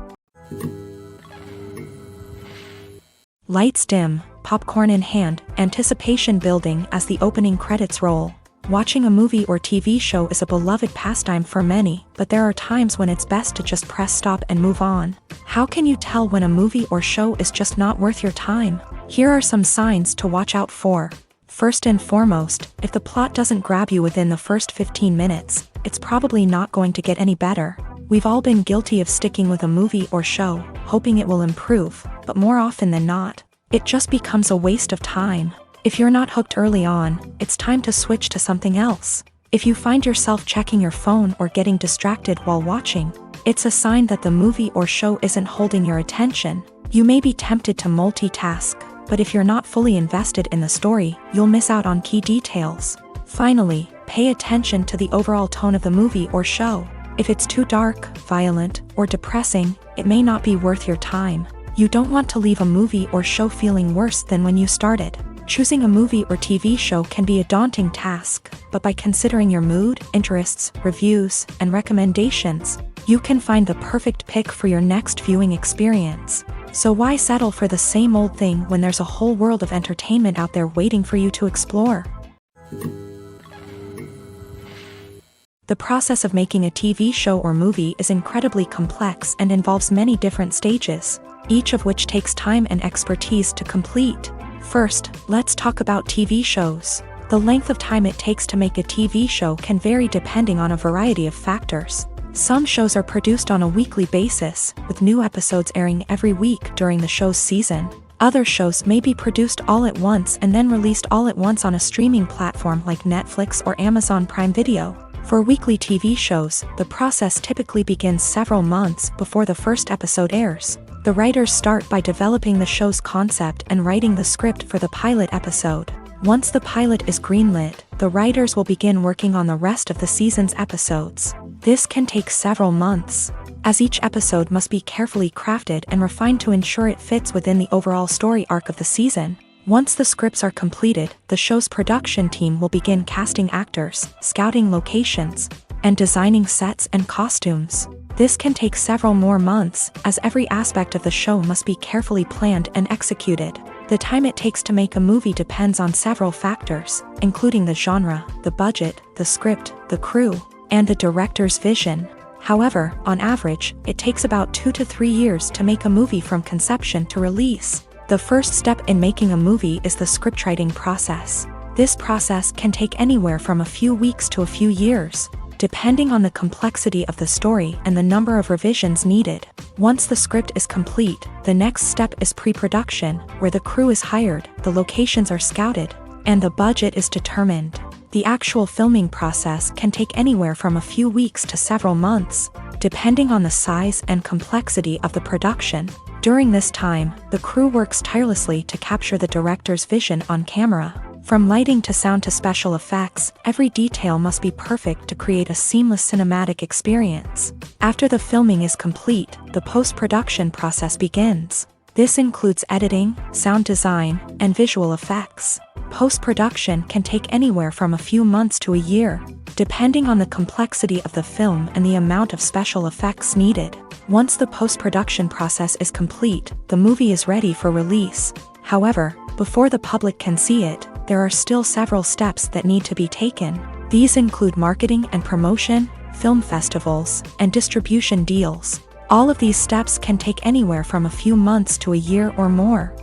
A: Lights dim, popcorn in hand, anticipation building as the opening credits roll. Watching a movie or TV show is a beloved pastime for many, but there are times when it's best to just press stop and move on. How can you tell when a movie or show is just not worth your time? Here are some signs to watch out for. First and foremost, if the plot doesn't grab you within the first 15 minutes, it's probably not going to get any better. We've all been guilty of sticking with a movie or show, hoping it will improve, but more often than not, it just becomes a waste of time. If you're not hooked early on, it's time to switch to something else. If you find yourself checking your phone or getting distracted while watching, it's a sign that the movie or show isn't holding your attention. You may be tempted to multitask, but if you're not fully invested in the story, you'll miss out on key details. Finally, pay attention to the overall tone of the movie or show. If it's too dark, violent, or depressing, it may not be worth your time. You don't want to leave a movie or show feeling worse than when you started. Choosing a movie or TV show can be a daunting task, but by considering your mood, interests, reviews, and recommendations, you can find the perfect pick for your next viewing experience. So why settle for the same old thing when there's a whole world of entertainment out there waiting for you to explore? The process of making a TV show or movie is incredibly complex and involves many different stages, each of which takes time and expertise to complete. First, let's talk about TV shows. The length of time it takes to make a TV show can vary depending on a variety of factors. Some shows are produced on a weekly basis, with new episodes airing every week during the show's season. Other shows may be produced all at once and then released all at once on a streaming platform like Netflix or Amazon Prime Video. For weekly TV shows, the process typically begins several months before the first episode airs. The writers start by developing the show's concept and writing the script for the pilot episode. Once the pilot is greenlit, the writers will begin working on the rest of the season's episodes. This can take several months, as each episode must be carefully crafted and refined to ensure it fits within the overall story arc of the season. Once the scripts are completed, the show's production team will begin casting actors, scouting locations, and designing sets and costumes. This can take several more months, as every aspect of the show must be carefully planned and executed. The time it takes to make a movie depends on several factors, including the genre, the budget, the script, the crew, and the director's vision. However, on average, it takes about 2 to 3 years to make a movie from conception to release. The first step in making a movie is the scriptwriting process. This process can take anywhere from a few weeks to a few years, depending on the complexity of the story and the number of revisions needed. Once the script is complete, the next step is pre-production, where the crew is hired, the locations are scouted, and the budget is determined. The actual filming process can take anywhere from a few weeks to several months, depending on the size and complexity of the production. During this time, the crew works tirelessly to capture the director's vision on camera. From lighting to sound to special effects, every detail must be perfect to create a seamless cinematic experience. After the filming is complete, the post-production process begins. This includes editing, sound design, and visual effects. Post-production can take anywhere from a few months to a year, depending on the complexity of the film and the amount of special effects needed. Once the post-production process is complete, the movie is ready for release. However, before the public can see it, there are still several steps that need to be taken. These include marketing and promotion, film festivals, and distribution deals. All of these steps can take anywhere from a few months to a year or more.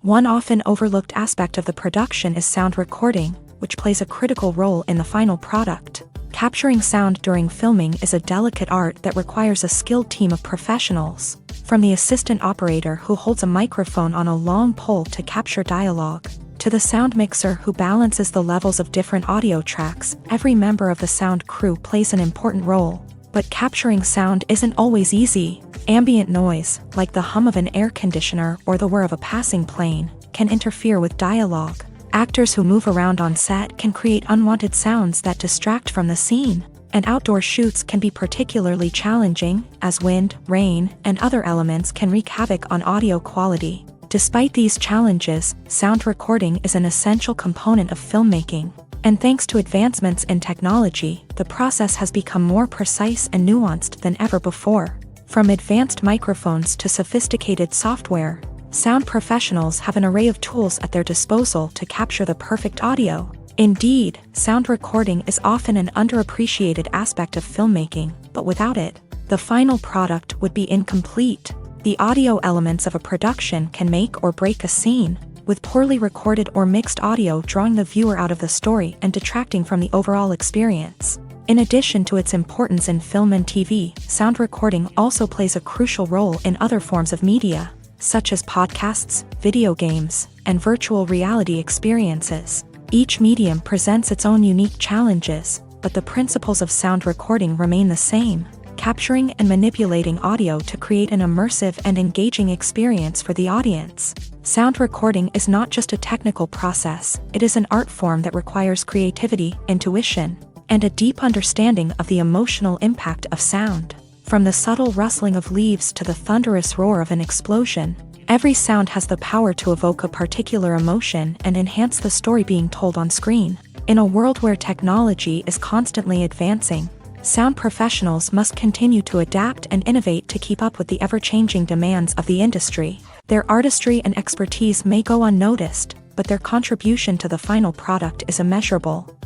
A: One often overlooked aspect of the production is sound recording, which plays a critical role in the final product. Capturing sound during filming is a delicate art that requires a skilled team of professionals. From the assistant operator who holds a microphone on a long pole to capture dialogue, to the sound mixer who balances the levels of different audio tracks, every member of the sound crew plays an important role. But capturing sound isn't always easy. Ambient noise, like the hum of an air conditioner or the whir of a passing plane, can interfere with dialogue. Actors who move around on set can create unwanted sounds that distract from the scene. And outdoor shoots can be particularly challenging, as wind, rain, and other elements can wreak havoc on audio quality. Despite these challenges, sound recording is an essential component of filmmaking. And thanks to advancements in technology, the process has become more precise and nuanced than ever before. From advanced microphones to sophisticated software, sound professionals have an array of tools at their disposal to capture the perfect audio. Indeed, sound recording is often an underappreciated aspect of filmmaking, but without it, the final product would be incomplete. The audio elements of a production can make or break a scene, with poorly recorded or mixed audio drawing the viewer out of the story and detracting from the overall experience. In addition to its importance in film and TV, sound recording also plays a crucial role in other forms of media, such as podcasts, video games, and virtual reality experiences. Each medium presents its own unique challenges, but the principles of sound recording remain the same, capturing and manipulating audio to create an immersive and engaging experience for the audience. Sound recording is not just a technical process, it is an art form that requires creativity, intuition, and a deep understanding of the emotional impact of sound. From the subtle rustling of leaves to the thunderous roar of an explosion, every sound has the power to evoke a particular emotion and enhance the story being told on screen. In a world where technology is constantly advancing, sound professionals must continue to adapt and innovate to keep up with the ever-changing demands of the industry. Their artistry and expertise may go unnoticed, but their contribution to the final product is immeasurable.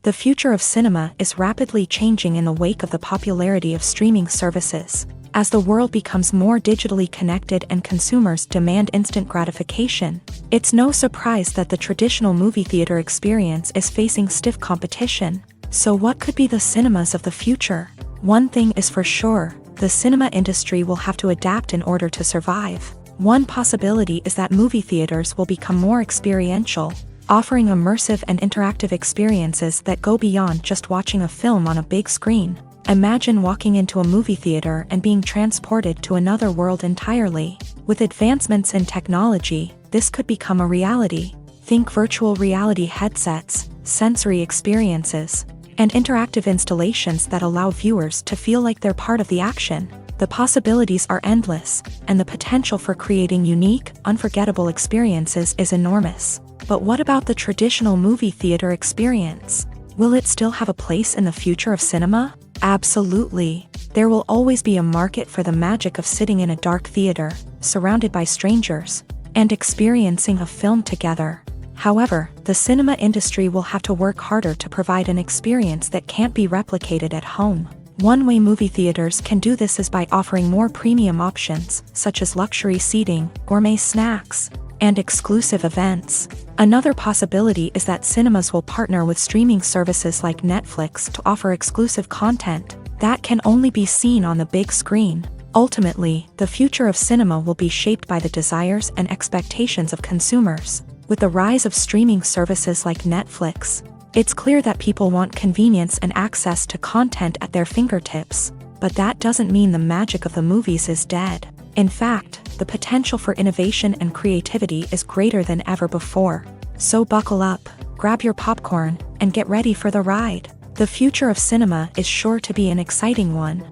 A: The future of cinema is rapidly changing in the wake of the popularity of streaming services. As the world becomes more digitally connected and consumers demand instant gratification, it's no surprise that the traditional movie theater experience is facing stiff competition. So what could be the cinemas of the future? One thing is for sure, the cinema industry will have to adapt in order to survive. One possibility is that movie theaters will become more experiential, offering immersive and interactive experiences that go beyond just watching a film on a big screen. Imagine walking into a movie theater and being transported to another world entirely. With advancements in technology, this could become a reality. Think virtual reality headsets, sensory experiences, and interactive installations that allow viewers to feel like they're part of the action. The possibilities are endless, and the potential for creating unique, unforgettable experiences is enormous. But what about the traditional movie theater experience? Will it still have a place in the future of cinema? Absolutely. There will always be a market for the magic of sitting in a dark theater, surrounded by strangers, and experiencing a film together. However, the cinema industry will have to work harder to provide an experience that can't be replicated at home. One way movie theaters can do this is by offering more premium options, such as luxury seating, gourmet snacks, and exclusive events. Another possibility is that cinemas will partner with streaming services like Netflix to offer exclusive content that can only be seen on the big screen. Ultimately, the future of cinema will be shaped by the desires and expectations of consumers. With the rise of streaming services like Netflix, it's clear that people want convenience and access to content at their fingertips. But that doesn't mean the magic of the movies is dead. In fact, the potential for innovation and creativity is greater than ever before. So buckle up, grab your popcorn, and get ready for the ride. The future of cinema is sure to be an exciting one.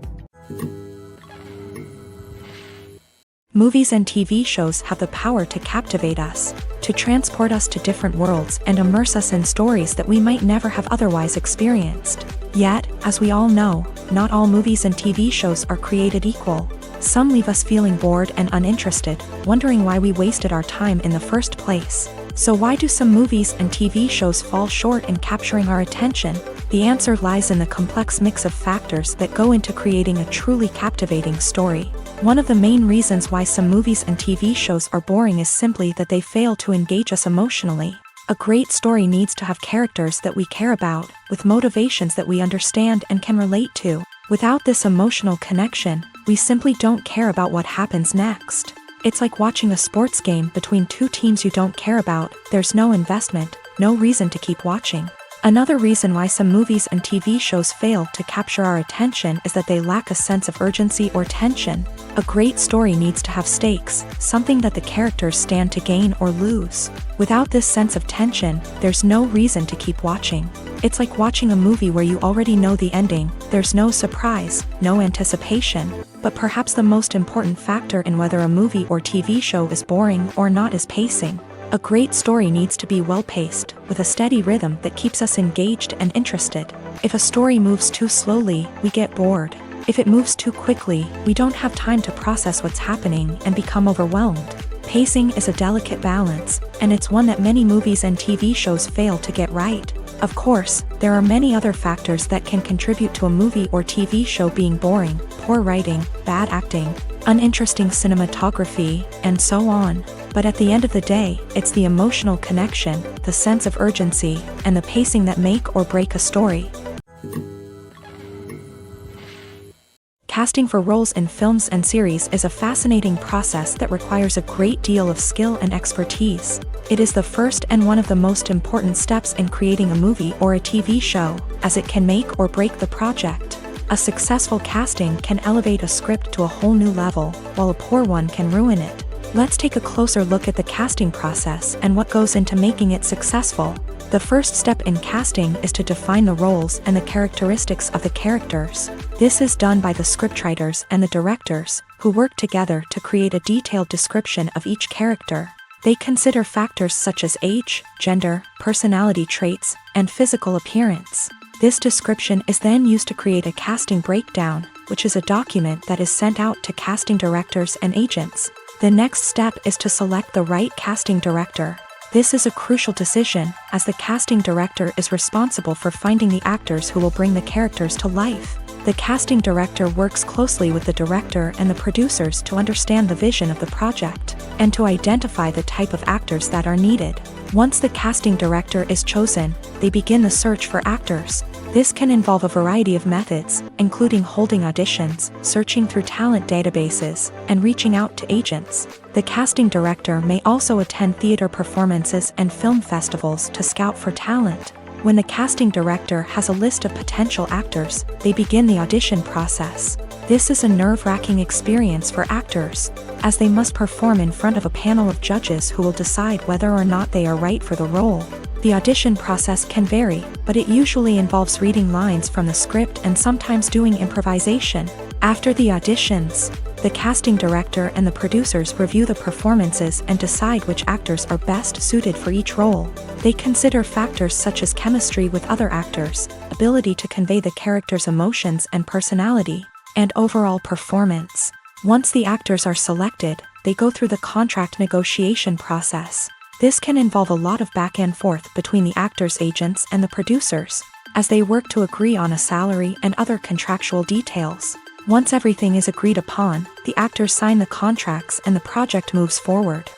A: Movies and TV shows have the power to captivate us, to transport us to different worlds and immerse us in stories that we might never have otherwise experienced. Yet, as we all know, not all movies and TV shows are created equal. Some leave us feeling bored and uninterested, wondering why we wasted our time in the first place. So why do some movies and TV shows fall short in capturing our attention? The answer lies in the complex mix of factors that go into creating a truly captivating story. One of the main reasons why some movies and TV shows are boring is simply that they fail to engage us emotionally. A great story needs to have characters that we care about, with motivations that we understand and can relate to. Without this emotional connection, we simply don't care about what happens next. It's like watching a sports game between two teams you don't care about. There's no investment, no reason to keep watching. Another reason why some movies and TV shows fail to capture our attention is that they lack a sense of urgency or tension. A great story needs to have stakes, something that the characters stand to gain or lose. Without this sense of tension, there's no reason to keep watching. It's like watching a movie where you already know the ending. There's no surprise, no anticipation. But perhaps the most important factor in whether a movie or TV show is boring or not is pacing. A great story needs to be well-paced, with a steady rhythm that keeps us engaged and interested. If a story moves too slowly, we get bored. If it moves too quickly, we don't have time to process what's happening and become overwhelmed. Pacing is a delicate balance, and it's one that many movies and TV shows fail to get right. Of course, there are many other factors that can contribute to a movie or TV show being boring: poor writing, bad acting, uninteresting cinematography, and so on. But at the end of the day, it's the emotional connection, the sense of urgency, and the pacing that make or break a story. Casting for roles in films and series is a fascinating process that requires a great deal of skill and expertise. It is the first and one of the most important steps in creating a movie or a TV show, as it can make or break the project. A successful casting can elevate a script to a whole new level, while a poor one can ruin it. Let's take a closer look at the casting process and what goes into making it successful. The first step in casting is to define the roles and the characteristics of the characters. This is done by the scriptwriters and the directors, who work together to create a detailed description of each character. They consider factors such as age, gender, personality traits, and physical appearance. This description is then used to create a casting breakdown, which is a document that is sent out to casting directors and agents. The next step is to select the right casting director. This is a crucial decision, as the casting director is responsible for finding the actors who will bring the characters to life. The casting director works closely with the director and the producers to understand the vision of the project, and to identify the type of actors that are needed. Once the casting director is chosen, they begin the search for actors. This can involve a variety of methods, including holding auditions, searching through talent databases, and reaching out to agents. The casting director may also attend theater performances and film festivals to scout for talent. When the casting director has a list of potential actors, they begin the audition process. This is a nerve-wracking experience for actors, as they must perform in front of a panel of judges who will decide whether or not they are right for the role. The audition process can vary, but it usually involves reading lines from the script and sometimes doing improvisation. After the auditions, the casting director and the producers review the performances and decide which actors are best suited for each role. They consider factors such as chemistry with other actors, ability to convey the character's emotions and personality, and overall performance. Once the actors are selected, they go through the contract negotiation process. This can involve a lot of back and forth between the actors' agents and the producers, as they work to agree on a salary and other contractual details. Once everything is agreed upon, the actors sign the contracts and the project moves forward.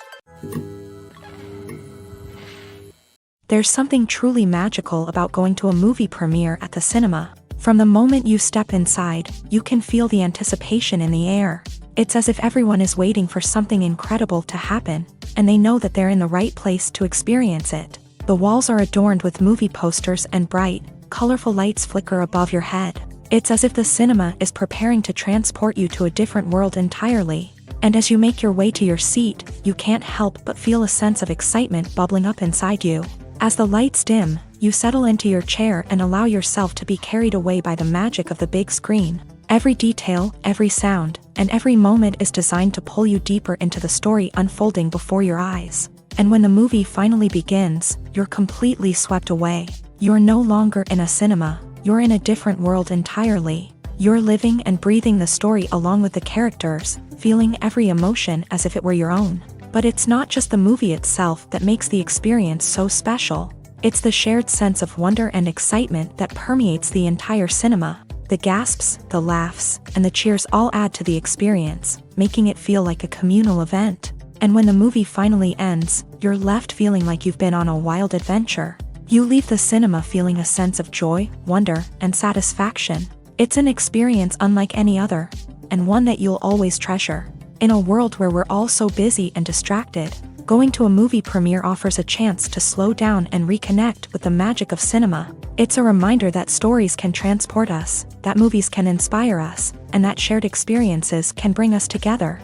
A: There's something truly magical about going to a movie premiere at the cinema. From the moment you step inside, you can feel the anticipation in the air. It's as if everyone is waiting for something incredible to happen, and they know that they're in the right place to experience it. The walls are adorned with movie posters and bright, colorful lights flicker above your head. It's as if the cinema is preparing to transport you to a different world entirely. And as you make your way to your seat, you can't help but feel a sense of excitement bubbling up inside you. As the lights dim, you settle into your chair and allow yourself to be carried away by the magic of the big screen. Every detail, every sound, and every moment is designed to pull you deeper into the story unfolding before your eyes. And when the movie finally begins, you're completely swept away. You're no longer in a cinema, you're in a different world entirely. You're living and breathing the story along with the characters, feeling every emotion as if it were your own. But it's not just the movie itself that makes the experience so special. It's the shared sense of wonder and excitement that permeates the entire cinema. The gasps, the laughs, and the cheers all add to the experience, making it feel like a communal event. And when the movie finally ends, you're left feeling like you've been on a wild adventure. You leave the cinema feeling a sense of joy, wonder, and satisfaction. It's an experience unlike any other, and one that you'll always treasure. In a world where we're all so busy and distracted, going to a movie premiere offers a chance to slow down and reconnect with the magic of cinema. It's a reminder that stories can transport us, that movies can inspire us, and that shared experiences can bring us together.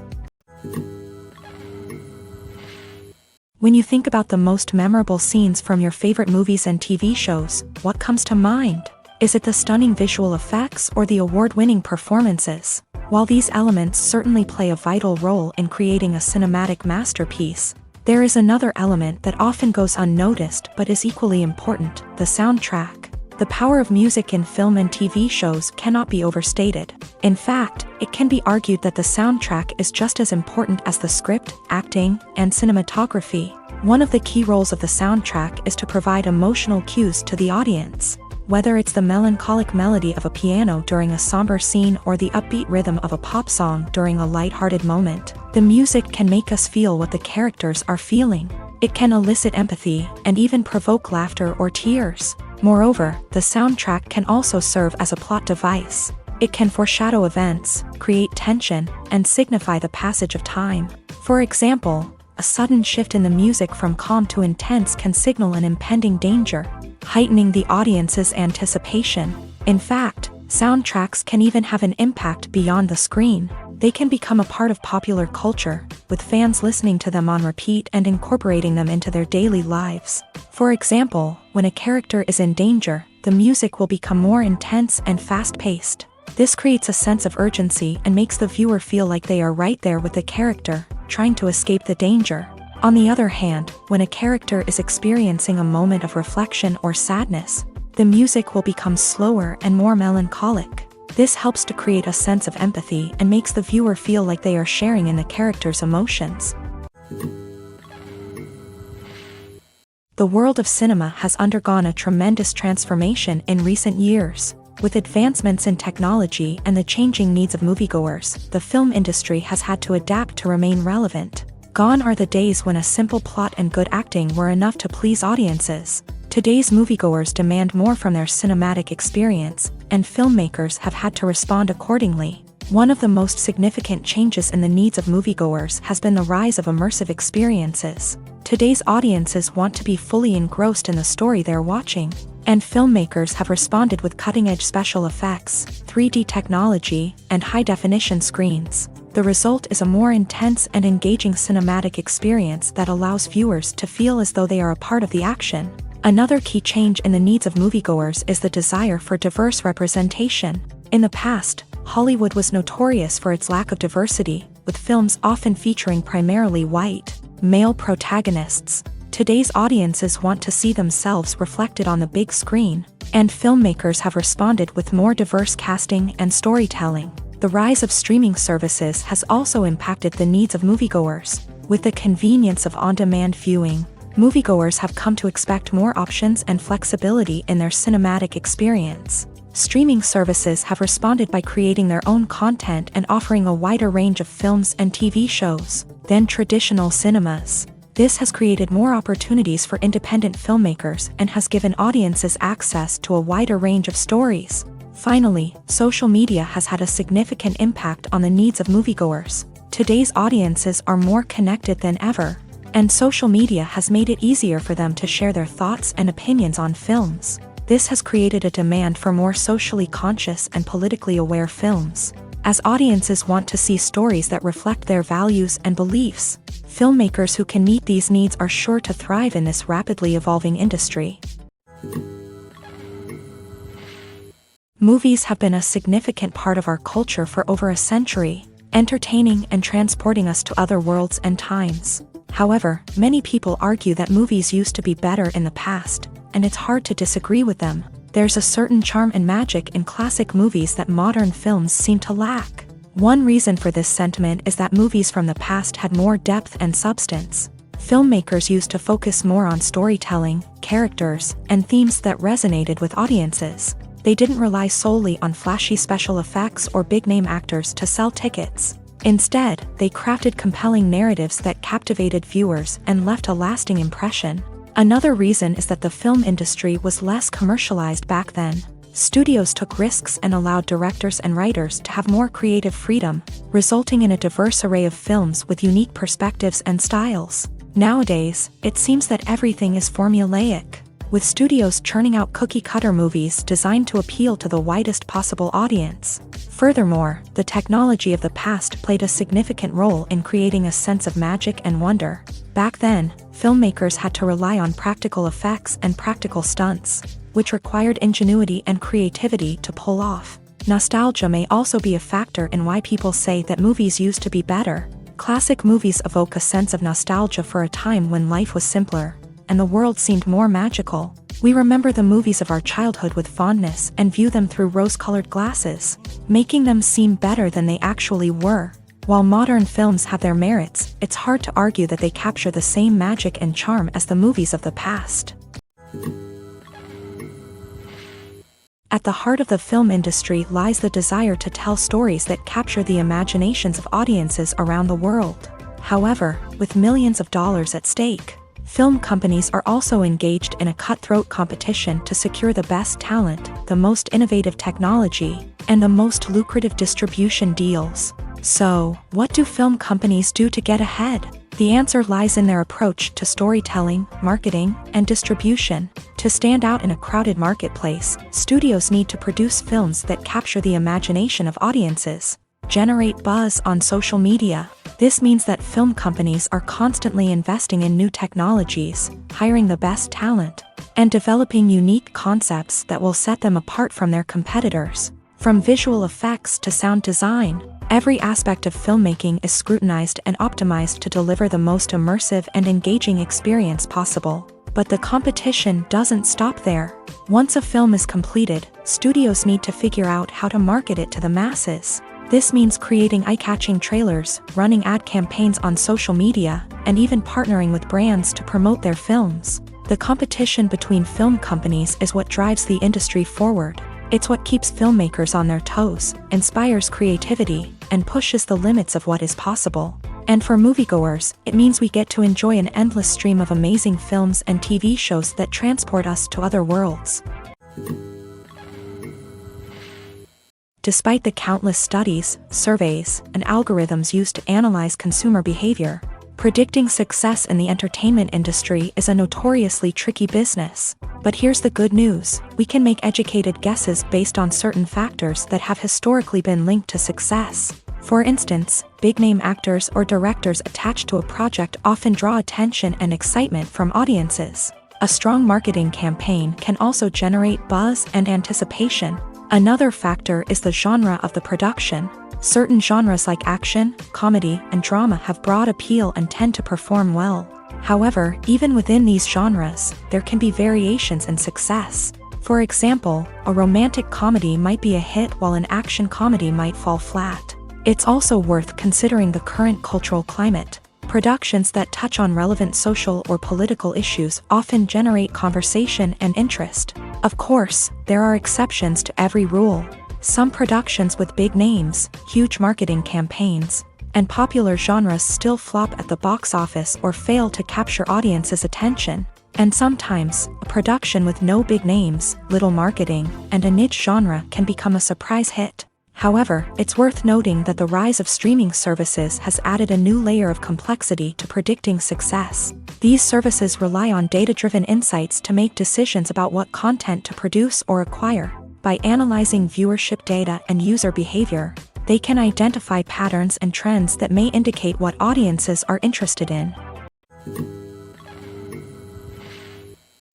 A: When you think about the most memorable scenes from your favorite movies and TV shows, what comes to mind? Is it the stunning visual effects or the award-winning performances? While these elements certainly play a vital role in creating a cinematic masterpiece, there is another element that often goes unnoticed but is equally important: the soundtrack. The power of music in film and TV shows cannot be overstated. In fact, it can be argued that the soundtrack is just as important as the script, acting, and cinematography. One of the key roles of the soundtrack is to provide emotional cues to the audience. Whether it's the melancholic melody of a piano during a somber scene or the upbeat rhythm of a pop song during a light-hearted moment, the music can make us feel what the characters are feeling. It can elicit empathy and even provoke laughter or tears. Moreover, the soundtrack can also serve as a plot device. It can foreshadow events, create tension, and signify the passage of time. For example, a sudden shift in the music from calm to intense can signal an impending danger, heightening the audience's anticipation. In fact, soundtracks can even have an impact beyond the screen. They can become a part of popular culture, with fans listening to them on repeat and incorporating them into their daily lives. For example, when a character is in danger, the music will become more intense and fast-paced. This creates a sense of urgency and makes the viewer feel like they are right there with the character, trying to escape the danger. On the other hand, when a character is experiencing a moment of reflection or sadness, the music will become slower and more melancholic. This helps to create a sense of empathy and makes the viewer feel like they are sharing in the character's emotions. The world of cinema has undergone a tremendous transformation in recent years. With advancements in technology and the changing needs of moviegoers, the film industry has had to adapt to remain relevant. Gone are the days when a simple plot and good acting were enough to please audiences. Today's moviegoers demand more from their cinematic experience, and filmmakers have had to respond accordingly. One of the most significant changes in the needs of moviegoers has been the rise of immersive experiences. Today's audiences want to be fully engrossed in the story they're watching, and filmmakers have responded with cutting-edge special effects, 3D technology, and high-definition screens. The result is a more intense and engaging cinematic experience that allows viewers to feel as though they are a part of the action. Another key change in the needs of moviegoers is the desire for diverse representation. In the past, Hollywood was notorious for its lack of diversity, with films often featuring primarily white, male protagonists. Today's audiences want to see themselves reflected on the big screen, and filmmakers have responded with more diverse casting and storytelling. The rise of streaming services has also impacted the needs of moviegoers. With the convenience of on-demand viewing, moviegoers have come to expect more options and flexibility in their cinematic experience. Streaming services have responded by creating their own content and offering a wider range of films and TV shows than traditional cinemas. This has created more opportunities for independent filmmakers and has given audiences access to a wider range of stories. Finally, social media has had a significant impact on the needs of moviegoers. Today's audiences are more connected than ever, and social media has made it easier for them to share their thoughts and opinions on films. This has created a demand for more socially conscious and politically aware films. As audiences want to see stories that reflect their values and beliefs, filmmakers who can meet these needs are sure to thrive in this rapidly evolving industry. Movies have been a significant part of our culture for over a century, entertaining and transporting us to other worlds and times. However, many people argue that movies used to be better in the past, and it's hard to disagree with them. There's a certain charm and magic in classic movies that modern films seem to lack. One reason for this sentiment is that movies from the past had more depth and substance. Filmmakers used to focus more on storytelling, characters, and themes that resonated with audiences. They didn't rely solely on flashy special effects or big-name actors to sell tickets. Instead, they crafted compelling narratives that captivated viewers and left a lasting impression. Another reason is that the film industry was less commercialized back then. Studios took risks and allowed directors and writers to have more creative freedom, resulting in a diverse array of films with unique perspectives and styles. Nowadays, it seems that everything is formulaic, with studios churning out cookie-cutter movies designed to appeal to the widest possible audience. Furthermore, the technology of the past played a significant role in creating a sense of magic and wonder. Back then, filmmakers had to rely on practical effects and practical stunts, which required ingenuity and creativity to pull off. Nostalgia may also be a factor in why people say that movies used to be better. Classic movies evoke a sense of nostalgia for a time when life was simpler, and the world seemed more magical. We remember the movies of our childhood with fondness and view them through rose-colored glasses, making them seem better than they actually were. While modern films have their merits, it's hard to argue that they capture the same magic and charm as the movies of the past. At the heart of the film industry lies the desire to tell stories that capture the imaginations of audiences around the world. However, with millions of dollars at stake, film companies are also engaged in a cutthroat competition to secure the best talent, the most innovative technology, and the most lucrative distribution deals. So, what do film companies do to get ahead? The answer lies in their approach to storytelling, marketing, and distribution. To stand out in a crowded marketplace, studios need to produce films that capture the imagination of audiences, generate buzz on social media. This means that film companies are constantly investing in new technologies, hiring the best talent, and developing unique concepts that will set them apart from their competitors. From visual effects to sound design, every aspect of filmmaking is scrutinized and optimized to deliver the most immersive and engaging experience possible. But the competition doesn't stop there. Once a film is completed, studios need to figure out how to market it to the masses. This means creating eye-catching trailers, running ad campaigns on social media, and even partnering with brands to promote their films. The competition between film companies is what drives the industry forward. It's what keeps filmmakers on their toes, inspires creativity, and pushes the limits of what is possible. And for moviegoers, it means we get to enjoy an endless stream of amazing films and TV shows that transport us to other worlds. Despite the countless studies, surveys, and algorithms used to analyze consumer behavior, predicting success in the entertainment industry is a notoriously tricky business. But here's the good news: we can make educated guesses based on certain factors that have historically been linked to success. For instance, big-name actors or directors attached to a project often draw attention and excitement from audiences. A strong marketing campaign can also generate buzz and anticipation. Another factor is the genre of the production. Certain genres like action, comedy, and drama have broad appeal and tend to perform well. However, even within these genres, there can be variations in success. For example, a romantic comedy might be a hit while an action comedy might fall flat. It's also worth considering the current cultural climate. Productions that touch on relevant social or political issues often generate conversation and interest. Of course, there are exceptions to every rule. Some productions with big names, huge marketing campaigns, and popular genres still flop at the box office or fail to capture audiences' attention. And sometimes, a production with no big names, little marketing, and a niche genre can become a surprise hit. However, it's worth noting that the rise of streaming services has added a new layer of complexity to predicting success. These services rely on data-driven insights to make decisions about what content to produce or acquire. By analyzing viewership data and user behavior, they can identify patterns and trends that may indicate what audiences are interested in.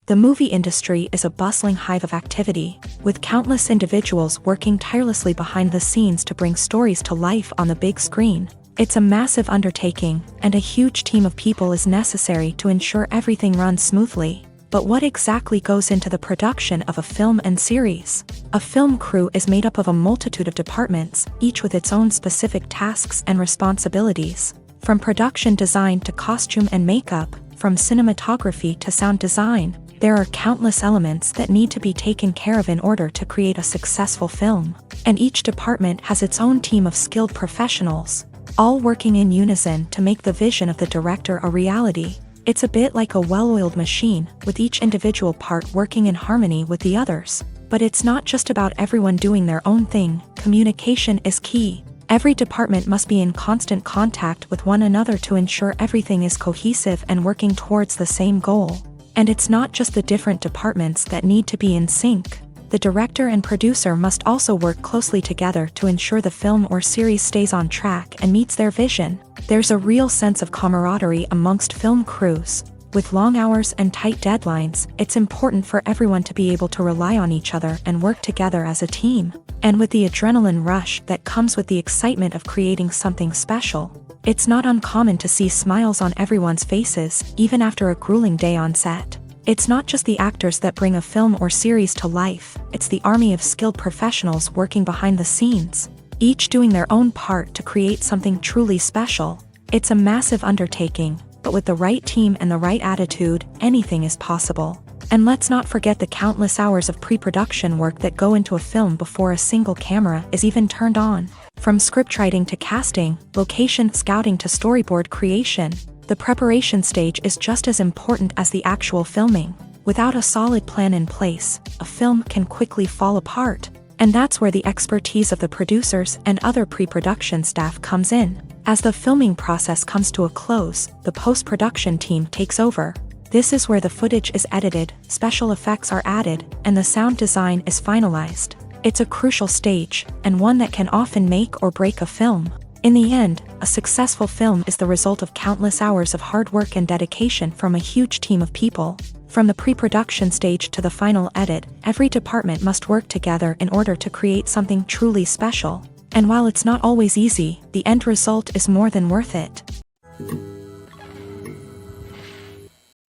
A: The movie industry is a bustling hive of activity, with countless individuals working tirelessly behind the scenes to bring stories to life on the big screen. It's a massive undertaking, and a huge team of people is necessary to ensure everything runs smoothly. But what exactly goes into the production of a film and series? A film crew is made up of a multitude of departments, each with its own specific tasks and responsibilities. From production design to costume and makeup, from cinematography to sound design, there are countless elements that need to be taken care of in order to create a successful film. And each department has its own team of skilled professionals, all working in unison to make the vision of the director a reality. It's a bit like a well-oiled machine, with each individual part working in harmony with the others. But it's not just about everyone doing their own thing. Communication is key. Every department must be in constant contact with one another to ensure everything is cohesive and working towards the same goal. And it's not just the different departments that need to be in sync. The director and producer must also work closely together to ensure the film or series stays on track and meets their vision. There's a real sense of camaraderie amongst film crews. With long hours and tight deadlines, it's important for everyone to be able to rely on each other and work together as a team. And with the adrenaline rush that comes with the excitement of creating something special, it's not uncommon to see smiles on everyone's faces, even after a grueling day on set. It's not just the actors that bring a film or series to life, it's the army of skilled professionals working behind the scenes, each doing their own part to create something truly special. It's a massive undertaking, but with the right team and the right attitude, anything is possible. And let's not forget the countless hours of pre-production work that go into a film before a single camera is even turned on. From scriptwriting to casting, location scouting to storyboard creation, the preparation stage is just as important as the actual filming. Without a solid plan in place, a film can quickly fall apart. And that's where the expertise of the producers and other pre-production staff comes in. As the filming process comes to a close, the post-production team takes over. This is where the footage is edited, special effects are added, and the sound design is finalized. It's a crucial stage, and one that can often make or break a film. In the end, a successful film is the result of countless hours of hard work and dedication from a huge team of people. From the pre-production stage to the final edit, every department must work together in order to create something truly special. And while it's not always easy, the end result is more than worth it.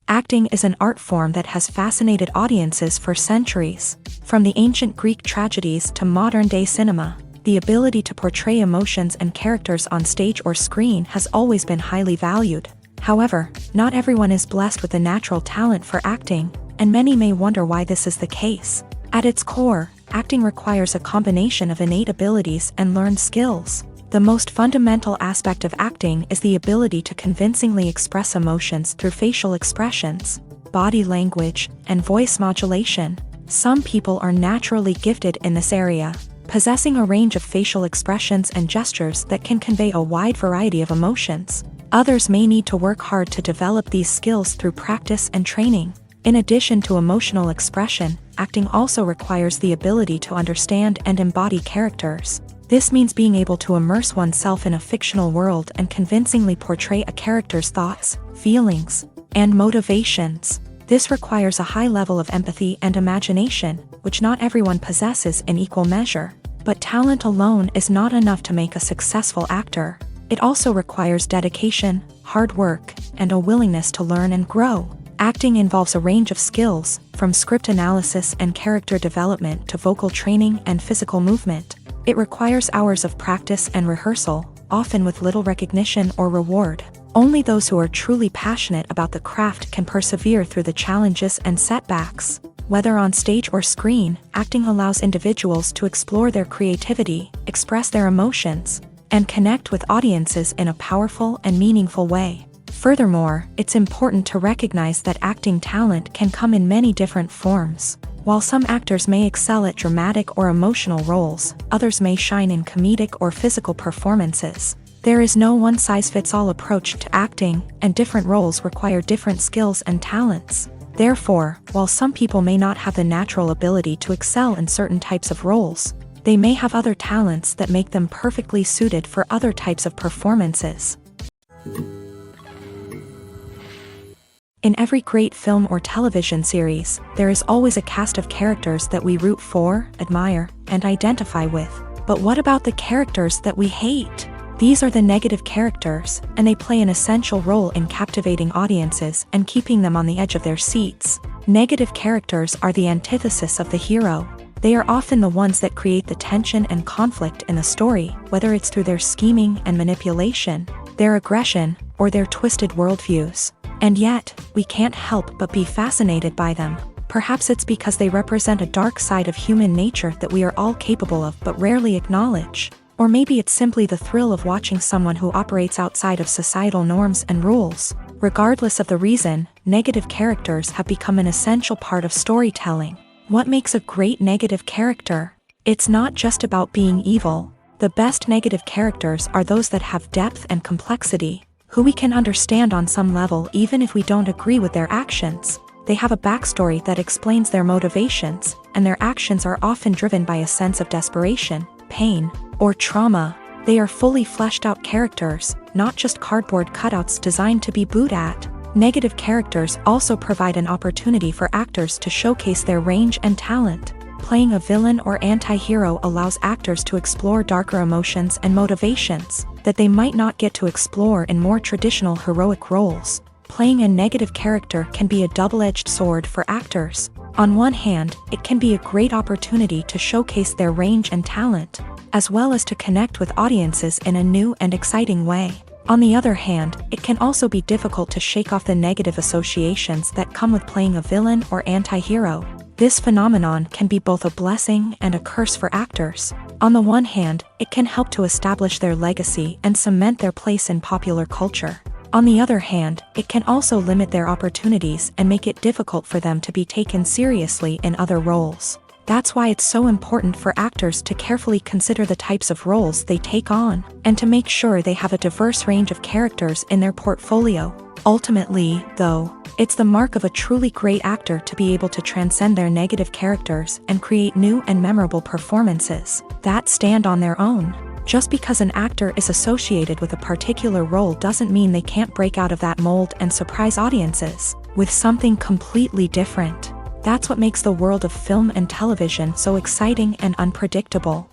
A: Acting is an art form that has fascinated audiences for centuries. From the ancient Greek tragedies to modern-day cinema, the ability to portray emotions and characters on stage or screen has always been highly valued. However, not everyone is blessed with a natural talent for acting, and many may wonder why this is the case. At its core, acting requires a combination of innate abilities and learned skills. The most fundamental aspect of acting is the ability to convincingly express emotions through facial expressions, body language, and voice modulation. Some people are naturally gifted in this area, possessing a range of facial expressions and gestures that can convey a wide variety of emotions. Others may need to work hard to develop these skills through practice and training. In addition to emotional expression, acting also requires the ability to understand and embody characters. This means being able to immerse oneself in a fictional world and convincingly portray a character's thoughts, feelings, and motivations. This requires a high level of empathy and imagination, which not everyone possesses in equal measure. But talent alone is not enough to make a successful actor. It also requires dedication, hard work, and a willingness to learn and grow. Acting involves a range of skills, from script analysis and character development to vocal training and physical movement. It requires hours of practice and rehearsal, often with little recognition or reward. Only those who are truly passionate about the craft can persevere through the challenges and setbacks. Whether on stage or screen, acting allows individuals to explore their creativity, express their emotions, and connect with audiences in a powerful and meaningful way. Furthermore, it's important to recognize that acting talent can come in many different forms. While some actors may excel at dramatic or emotional roles, others may shine in comedic or physical performances. There is no one-size-fits-all approach to acting, and different roles require different skills and talents. Therefore, while some people may not have the natural ability to excel in certain types of roles, they may have other talents that make them perfectly suited for other types of performances. In every great film or television series, there is always a cast of characters that we root for, admire, and identify with. But what about the characters that we hate? These are the negative characters, and they play an essential role in captivating audiences and keeping them on the edge of their seats. Negative characters are the antithesis of the hero. They are often the ones that create the tension and conflict in the story, whether it's through their scheming and manipulation, their aggression, or their twisted worldviews. And yet, we can't help but be fascinated by them. Perhaps it's because they represent a dark side of human nature that we are all capable of but rarely acknowledge. Or maybe it's simply the thrill of watching someone who operates outside of societal norms and rules. Regardless of the reason, negative characters have become an essential part of storytelling. What makes a great negative character? It's not just about being evil. The best negative characters are those that have depth and complexity, who we can understand on some level even if we don't agree with their actions. They have a backstory that explains their motivations, and their actions are often driven by a sense of desperation, pain, or trauma. They are fully fleshed out characters, not just cardboard cutouts designed to be booed at. Negative characters also provide an opportunity for actors to showcase their range and talent. Playing a villain or anti-hero allows actors to explore darker emotions and motivations that they might not get to explore in more traditional heroic roles. Playing a negative character can be a double-edged sword for actors. On one hand, it can be a great opportunity to showcase their range and talent, as well as to connect with audiences in a new and exciting way. On the other hand, it can also be difficult to shake off the negative associations that come with playing a villain or anti-hero. This phenomenon can be both a blessing and a curse for actors. On the one hand, it can help to establish their legacy and cement their place in popular culture. On the other hand, it can also limit their opportunities and make it difficult for them to be taken seriously in other roles. That's why it's so important for actors to carefully consider the types of roles they take on, and to make sure they have a diverse range of characters in their portfolio. Ultimately, though, it's the mark of a truly great actor to be able to transcend their negative characters and create new and memorable performances that stand on their own. Just because an actor is associated with a particular role doesn't mean they can't break out of that mold and surprise audiences with something completely different. That's what makes the world of film and television so exciting and unpredictable.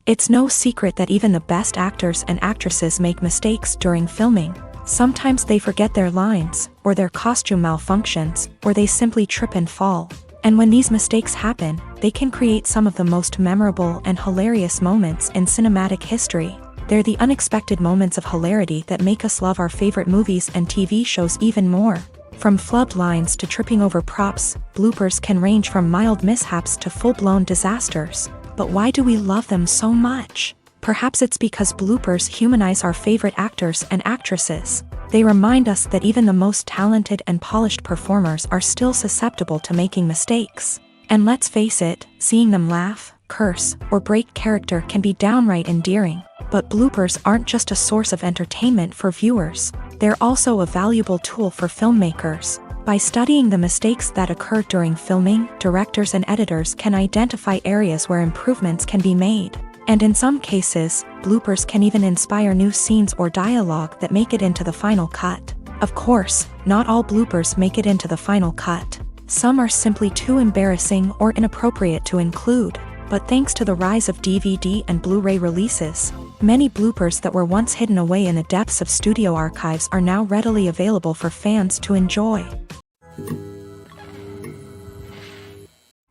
A: It's no secret that even the best actors and actresses make mistakes during filming. Sometimes they forget their lines, or their costume malfunctions, or they simply trip and fall. And when these mistakes happen, they can create some of the most memorable and hilarious moments in cinematic history. They're the unexpected moments of hilarity that make us love our favorite movies and TV shows even more. From flubbed lines to tripping over props, bloopers can range from mild mishaps to full-blown disasters. But why do we love them so much? Perhaps it's because bloopers humanize our favorite actors and actresses. They remind us that even the most talented and polished performers are still susceptible to making mistakes. And let's face it, seeing them laugh, curse, or break character can be downright endearing. But bloopers aren't just a source of entertainment for viewers. They're also a valuable tool for filmmakers. By studying the mistakes that occur during filming, directors and editors can identify areas where improvements can be made. And in some cases, bloopers can even inspire new scenes or dialogue that make it into the final cut. Of course, not all bloopers make it into the final cut. Some are simply too embarrassing or inappropriate to include. But thanks to the rise of DVD and Blu-ray releases, many bloopers that were once hidden away in the depths of studio archives are now readily available for fans to enjoy.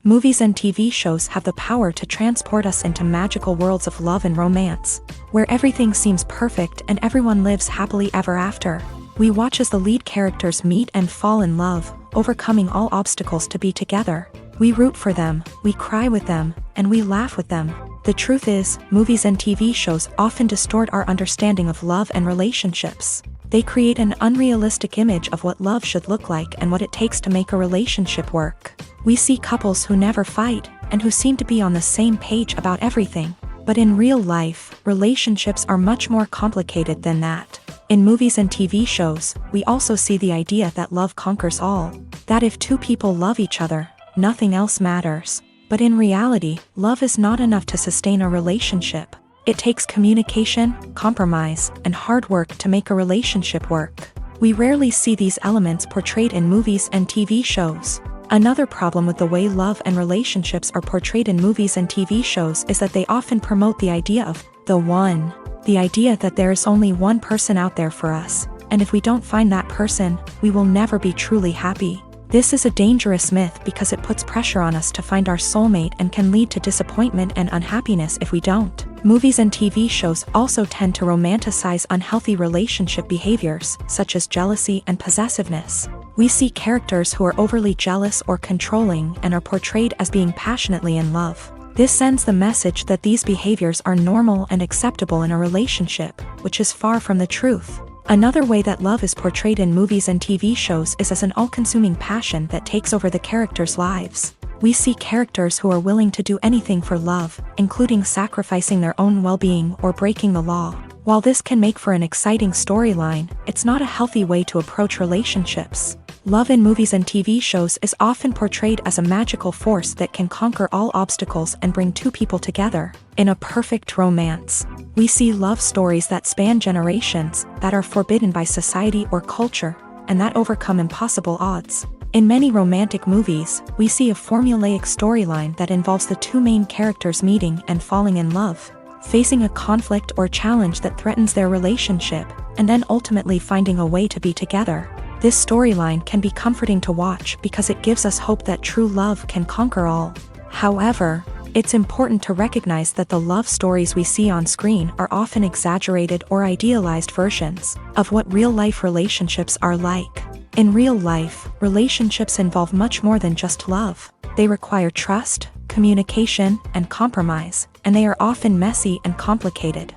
A: Movies and TV shows have the power to transport us into magical worlds of love and romance, where everything seems perfect and everyone lives happily ever after. We watch as the lead characters meet and fall in love, overcoming all obstacles to be together. We root for them, we cry with them, and we laugh with them. The truth is, movies and TV shows often distort our understanding of love and relationships. They create an unrealistic image of what love should look like and what it takes to make a relationship work. We see couples who never fight, and who seem to be on the same page about everything. But in real life, relationships are much more complicated than that. In movies and TV shows, we also see the idea that love conquers all. That if two people love each other, nothing else matters. But in reality, love is not enough to sustain a relationship. It takes communication, compromise, and hard work to make a relationship work. We rarely see these elements portrayed in movies and TV shows. Another problem with the way love and relationships are portrayed in movies and TV shows is that they often promote the idea of the one. The idea that there is only one person out there for us, and if we don't find that person, we will never be truly happy. This is a dangerous myth because it puts pressure on us to find our soulmate and can lead to disappointment and unhappiness if we don't. Movies and TV shows also tend to romanticize unhealthy relationship behaviors, such as jealousy and possessiveness. We see characters who are overly jealous or controlling and are portrayed as being passionately in love. This sends the message that these behaviors are normal and acceptable in a relationship, which is far from the truth. Another way that love is portrayed in movies and TV shows is as an all-consuming passion that takes over the characters' lives. We see characters who are willing to do anything for love, including sacrificing their own well-being or breaking the law. While this can make for an exciting storyline, it's not a healthy way to approach relationships. Love in movies and TV shows is often portrayed as a magical force that can conquer all obstacles and bring two people together in a perfect romance. We see love stories that span generations, that are forbidden by society or culture, and that overcome impossible odds. In many romantic movies, we see a formulaic storyline that involves the two main characters meeting and falling in love, facing a conflict or challenge that threatens their relationship, and then ultimately finding a way to be together. This storyline can be comforting to watch because it gives us hope that true love can conquer all. However, it's important to recognize that the love stories we see on screen are often exaggerated or idealized versions of what real-life relationships are like. In real life, relationships involve much more than just love. They require trust, communication, and compromise, and they are often messy and complicated.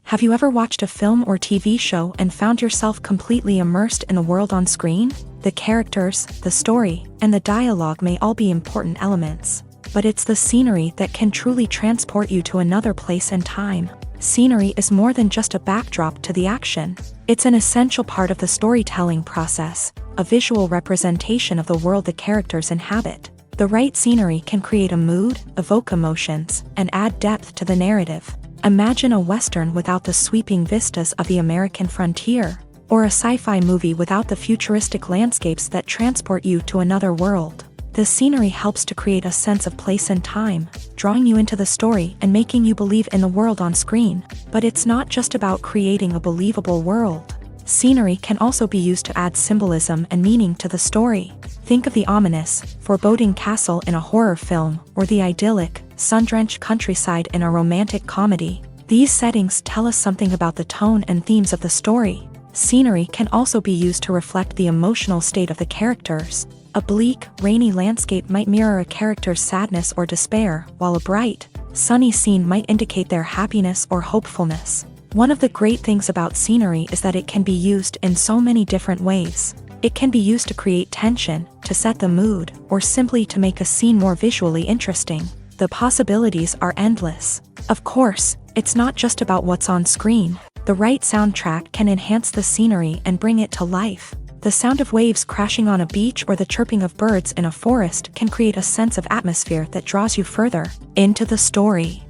A: Have you ever watched a film or TV show and found yourself completely immersed in the world on screen? The characters, the story, and the dialogue may all be important elements, but it's the scenery that can truly transport you to another place and time. Scenery is more than just a backdrop to the action. It's an essential part of the storytelling process, a visual representation of the world the characters inhabit. The right scenery can create a mood, evoke emotions, and add depth to the narrative. Imagine a Western without the sweeping vistas of the American frontier, or a sci-fi movie without the futuristic landscapes that transport you to another world. The scenery helps to create a sense of place and time, drawing you into the story and making you believe in the world on screen. But it's not just about creating a believable world. Scenery can also be used to add symbolism and meaning to the story. Think of the ominous, foreboding castle in a horror film, or the idyllic, sun-drenched countryside in a romantic comedy. These settings tell us something about the tone and themes of the story. Scenery can also be used to reflect the emotional state of the characters. A bleak, rainy landscape might mirror a character's sadness or despair, while a bright, sunny scene might indicate their happiness or hopefulness. One of the great things about scenery is that it can be used in so many different ways. It can be used to create tension, to set the mood, or simply to make a scene more visually interesting. The possibilities are endless. Of course, it's not just about what's on screen. The right soundtrack can enhance the scenery and bring it to life. The sound of waves crashing on a beach or the chirping of birds in a forest can create a sense of atmosphere that draws you further into the story.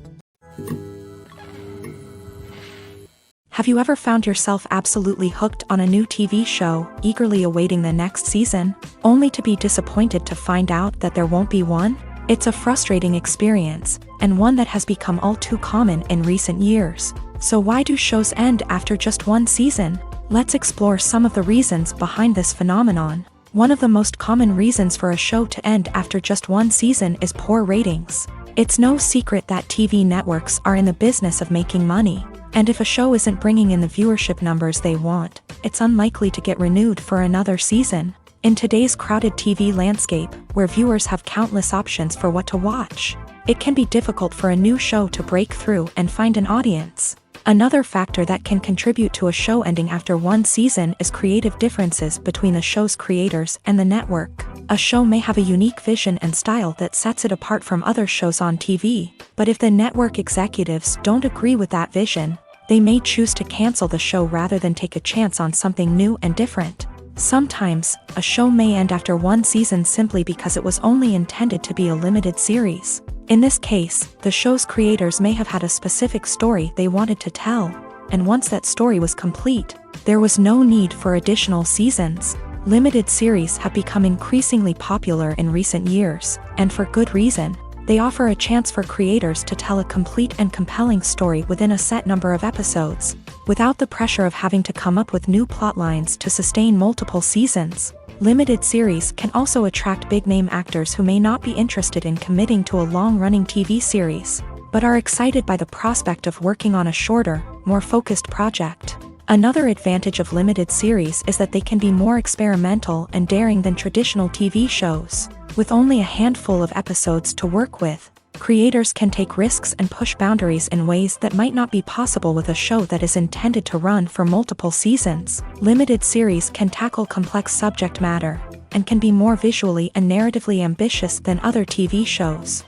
A: Have you ever found yourself absolutely hooked on a new TV show, eagerly awaiting the next season, only to be disappointed to find out that there won't be one? It's a frustrating experience, and one that has become all too common in recent years. So why do shows end after just one season? Let's explore some of the reasons behind this phenomenon. One of the most common reasons for a show to end after just one season is poor ratings. It's no secret that TV networks are in the business of making money, and if a show isn't bringing in the viewership numbers they want, it's unlikely to get renewed for another season. In today's crowded TV landscape, where viewers have countless options for what to watch, it can be difficult for a new show to break through and find an audience. Another factor that can contribute to a show ending after one season is creative differences between the show's creators and the network. A show may have a unique vision and style that sets it apart from other shows on TV, but if the network executives don't agree with that vision, they may choose to cancel the show rather than take a chance on something new and different. Sometimes, a show may end after one season simply because it was only intended to be a limited series. In this case, the show's creators may have had a specific story they wanted to tell, and once that story was complete, there was no need for additional seasons. Limited series have become increasingly popular in recent years, and for good reason. They offer a chance for creators to tell a complete and compelling story within a set number of episodes, without the pressure of having to come up with new plotlines to sustain multiple seasons. Limited series can also attract big-name actors who may not be interested in committing to a long-running TV series, but are excited by the prospect of working on a shorter, more focused project. Another advantage of limited series is that they can be more experimental and daring than traditional TV shows. With only a handful of episodes to work with, creators can take risks and push boundaries in ways that might not be possible with a show that is intended to run for multiple seasons. Limited series can tackle complex subject matter, and can be more visually and narratively ambitious than other TV shows.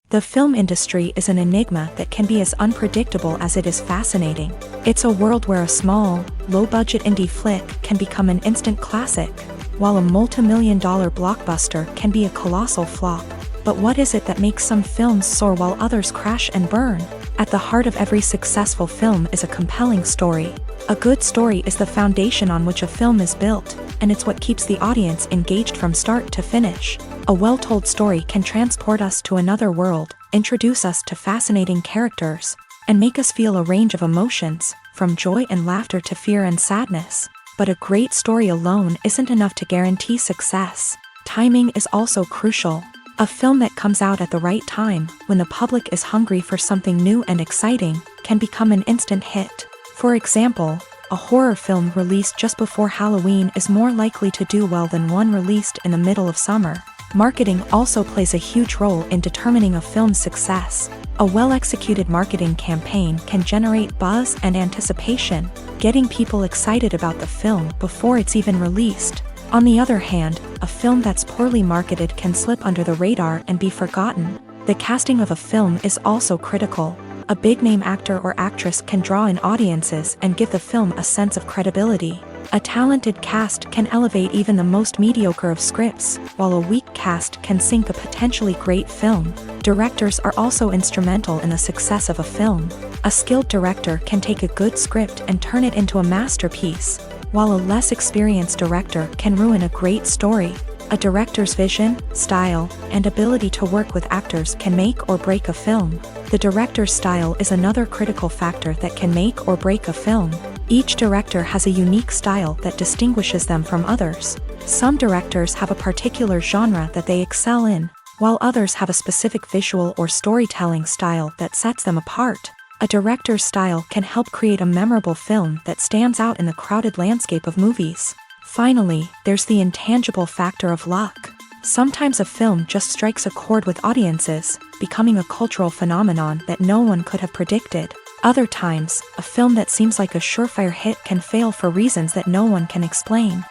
A: The film industry is an enigma that can be as unpredictable as it is fascinating. It's a world where a small, low-budget indie flick can become an instant classic, while a multi-million-dollar blockbuster can be a colossal flop. But what is it that makes some films soar while others crash and burn? At the heart of every successful film is a compelling story. A good story is the foundation on which a film is built, and it's what keeps the audience engaged from start to finish. A well-told story can transport us to another world, introduce us to fascinating characters, and make us feel a range of emotions, from joy and laughter to fear and sadness. But a great story alone isn't enough to guarantee success. Timing is also crucial. A film that comes out at the right time, when the public is hungry for something new and exciting, can become an instant hit. For example, a horror film released just before Halloween is more likely to do well than one released in the middle of summer. Marketing also plays a huge role in determining a film's success. A well-executed marketing campaign can generate buzz and anticipation, getting people excited about the film before it's even released. On the other hand, a film that's poorly marketed can slip under the radar and be forgotten. The casting of a film is also critical. A big-name actor or actress can draw in audiences and give the film a sense of credibility. A talented cast can elevate even the most mediocre of scripts, while a weak cast can sink a potentially great film. Directors are also instrumental in the success of a film. A skilled director can take a good script and turn it into a masterpiece, while a less experienced director can ruin a great story. A director's vision, style, and ability to work with actors can make or break a film. The director's style is another critical factor that can make or break a film. Each director has a unique style that distinguishes them from others. Some directors have a particular genre that they excel in, while others have a specific visual or storytelling style that sets them apart. A director's style can help create a memorable film that stands out in the crowded landscape of movies. Finally, there's the intangible factor of luck. Sometimes a film just strikes a chord with audiences, becoming a cultural phenomenon that no one could have predicted. Other times, a film that seems like a surefire hit can fail for reasons that no one can explain.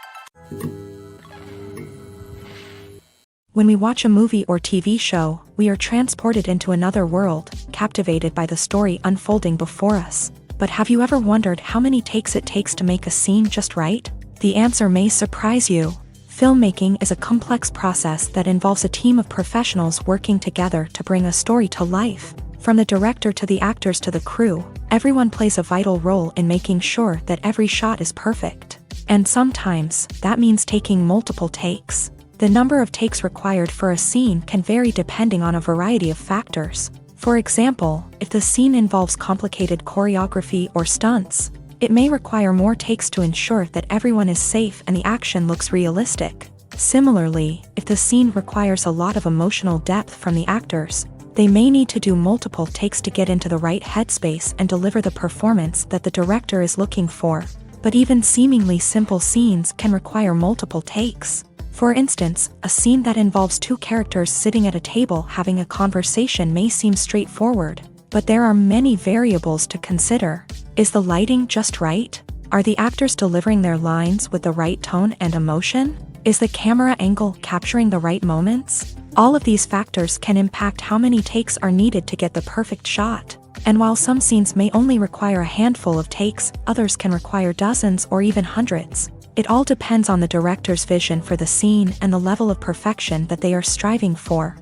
A: When we watch a movie or TV show, we are transported into another world, captivated by the story unfolding before us. But have you ever wondered how many takes it takes to make a scene just right? The answer may surprise you. Filmmaking is a complex process that involves a team of professionals working together to bring a story to life. From the director to the actors to the crew, everyone plays a vital role in making sure that every shot is perfect. And sometimes, that means taking multiple takes. The number of takes required for a scene can vary depending on a variety of factors. For example, if the scene involves complicated choreography or stunts, it may require more takes to ensure that everyone is safe and the action looks realistic. Similarly, if the scene requires a lot of emotional depth from the actors, they may need to do multiple takes to get into the right headspace and deliver the performance that the director is looking for. But even seemingly simple scenes can require multiple takes. For instance, a scene that involves two characters sitting at a table having a conversation may seem straightforward, but there are many variables to consider. Is the lighting just right? Are the actors delivering their lines with the right tone and emotion? Is the camera angle capturing the right moments? All of these factors can impact how many takes are needed to get the perfect shot. And while some scenes may only require a handful of takes, others can require dozens or even hundreds. It all depends on the director's vision for the scene and the level of perfection that they are striving for.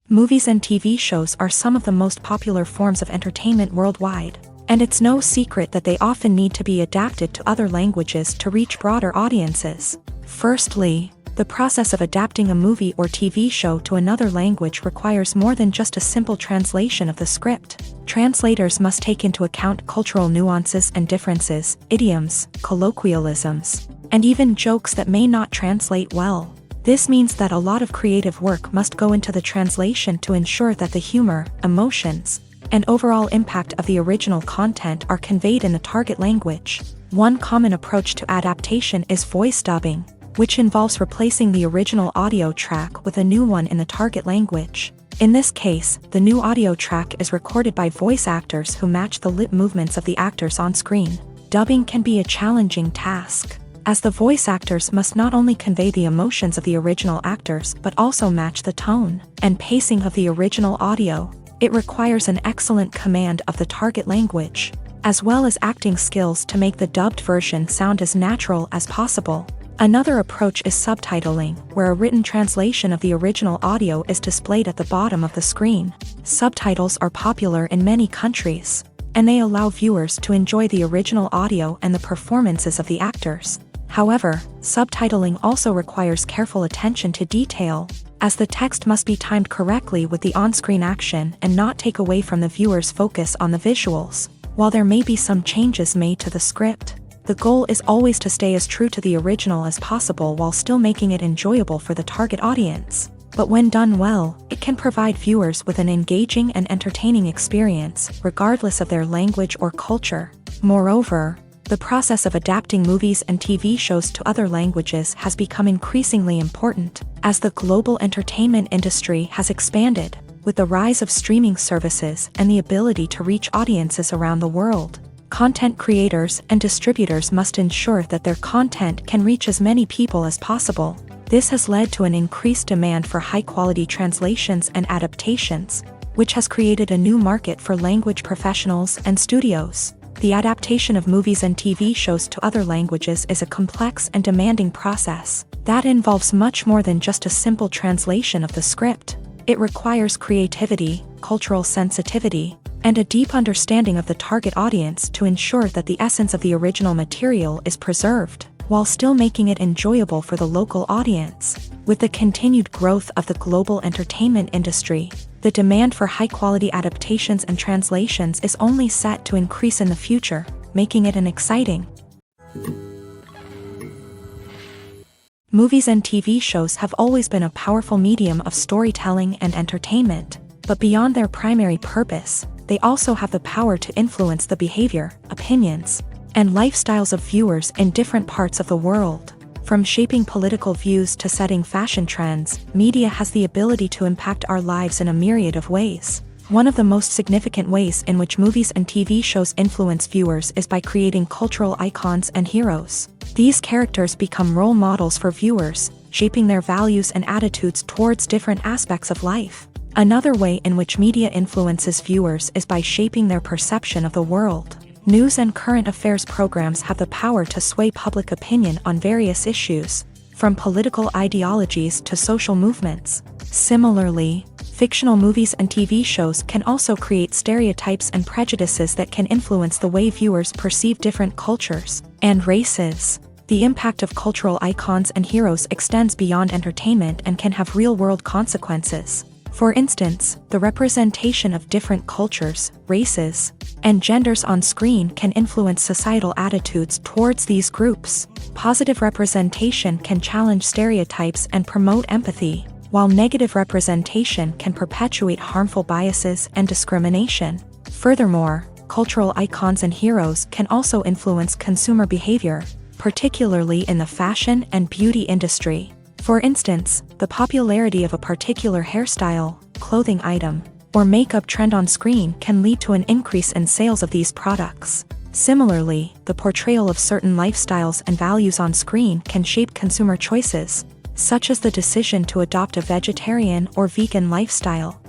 A: Movies and TV shows are some of the most popular forms of entertainment worldwide, and it's no secret that they often need to be adapted to other languages to reach broader audiences. Firstly, the process of adapting a movie or TV show to another language requires more than just a simple translation of the script. Translators must take into account cultural nuances and differences, idioms, colloquialisms, and even jokes that may not translate well. This means that a lot of creative work must go into the translation to ensure that the humor, emotions, and overall impact of the original content are conveyed in the target language. One common approach to adaptation is voice dubbing, which involves replacing the original audio track with a new one in the target language. In this case, the new audio track is recorded by voice actors who match the lip movements of the actors on screen. Dubbing can be a challenging task, as the voice actors must not only convey the emotions of the original actors but also match the tone and pacing of the original audio. It requires an excellent command of the target language, as well as acting skills to make the dubbed version sound as natural as possible. Another approach is subtitling, where a written translation of the original audio is displayed at the bottom of the screen. Subtitles are popular in many countries, and they allow viewers to enjoy the original audio and the performances of the actors. However, subtitling also requires careful attention to detail, as the text must be timed correctly with the on-screen action and not take away from the viewer's focus on the visuals. While there may be some changes made to the script, the goal is always to stay as true to the original as possible while still making it enjoyable for the target audience. But when done well, it can provide viewers with an engaging and entertaining experience, regardless of their language or culture. Moreover, the process of adapting movies and TV shows to other languages has become increasingly important, as the global entertainment industry has expanded, with the rise of streaming services and the ability to reach audiences around the world. Content creators and distributors must ensure that their content can reach as many people as possible. This has led to an increased demand for high-quality translations and adaptations, which has created a new market for language professionals and studios. The adaptation of movies and TV shows to other languages is a complex and demanding process that involves much more than just a simple translation of the script. It requires creativity, cultural sensitivity, and a deep understanding of the target audience to ensure that the essence of the original material is preserved, while still making it enjoyable for the local audience. With the continued growth of the global entertainment industry, the demand for high-quality adaptations and translations is only set to increase in the future, making it an exciting. Movies and TV shows have always been a powerful medium of storytelling and entertainment, but beyond their primary purpose, they also have the power to influence the behavior, opinions, and lifestyles of viewers in different parts of the world. From shaping political views to setting fashion trends, media has the ability to impact our lives in a myriad of ways. One of the most significant ways in which movies and TV shows influence viewers is by creating cultural icons and heroes. These characters become role models for viewers, shaping their values and attitudes towards different aspects of life. Another way in which media influences viewers is by shaping their perception of the world. News and current affairs programs have the power to sway public opinion on various issues, from political ideologies to social movements. Similarly, fictional movies and TV shows can also create stereotypes and prejudices that can influence the way viewers perceive different cultures and races. The impact of cultural icons and heroes extends beyond entertainment and can have real-world consequences. For instance, the representation of different cultures, races, and genders on screen can influence societal attitudes towards these groups. Positive representation can challenge stereotypes and promote empathy, while negative representation can perpetuate harmful biases and discrimination. Furthermore, cultural icons and heroes can also influence consumer behavior, particularly in the fashion and beauty industry. For instance, the popularity of a particular hairstyle, clothing item, or makeup trend on screen can lead to an increase in sales of these products. Similarly, the portrayal of certain lifestyles and values on screen can shape consumer choices, such as the decision to adopt a vegetarian or vegan lifestyle.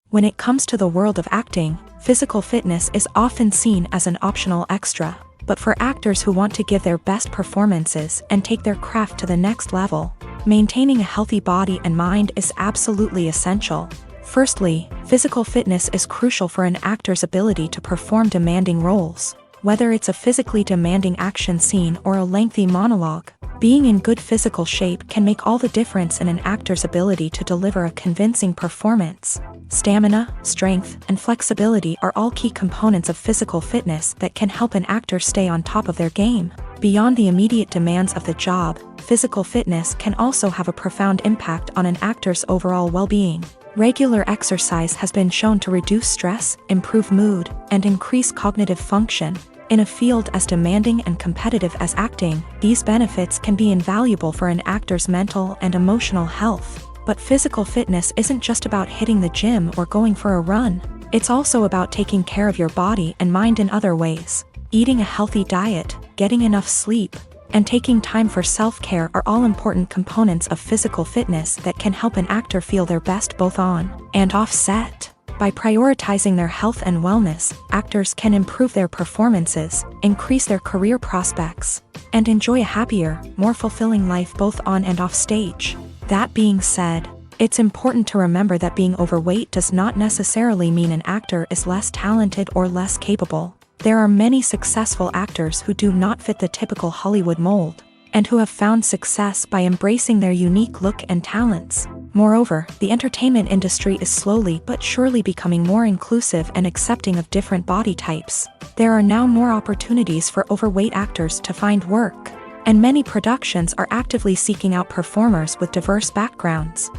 A: When it comes to the world of acting, physical fitness is often seen as an optional extra. But for actors who want to give their best performances and take their craft to the next level, maintaining a healthy body and mind is absolutely essential. Firstly, physical fitness is crucial for an actor's ability to perform demanding roles. Whether it's a physically demanding action scene or a lengthy monologue, being in good physical shape can make all the difference in an actor's ability to deliver a convincing performance. Stamina, strength, and flexibility are all key components of physical fitness that can help an actor stay on top of their game. Beyond the immediate demands of the job, physical fitness can also have a profound impact on an actor's overall well-being. Regular exercise has been shown to reduce stress, improve mood, and increase cognitive function. In a field as demanding and competitive as acting, these benefits can be invaluable for an actor's mental and emotional health. But physical fitness isn't just about hitting the gym or going for a run. It's also about taking care of your body and mind in other ways. Eating a healthy diet, getting enough sleep, and taking time for self-care are all important components of physical fitness that can help an actor feel their best both on and off set. By prioritizing their health and wellness, actors can improve their performances, increase their career prospects, and enjoy a happier, more fulfilling life both on and off stage. That being said, it's important to remember that being overweight does not necessarily mean an actor is less talented or less capable. There are many successful actors who do not fit the typical Hollywood mold, and who have found success by embracing their unique look and talents. Moreover, the entertainment industry is slowly but surely becoming more inclusive and accepting of different body types. There are now more opportunities for overweight actors to find work, and many productions are actively seeking out performers with diverse backgrounds.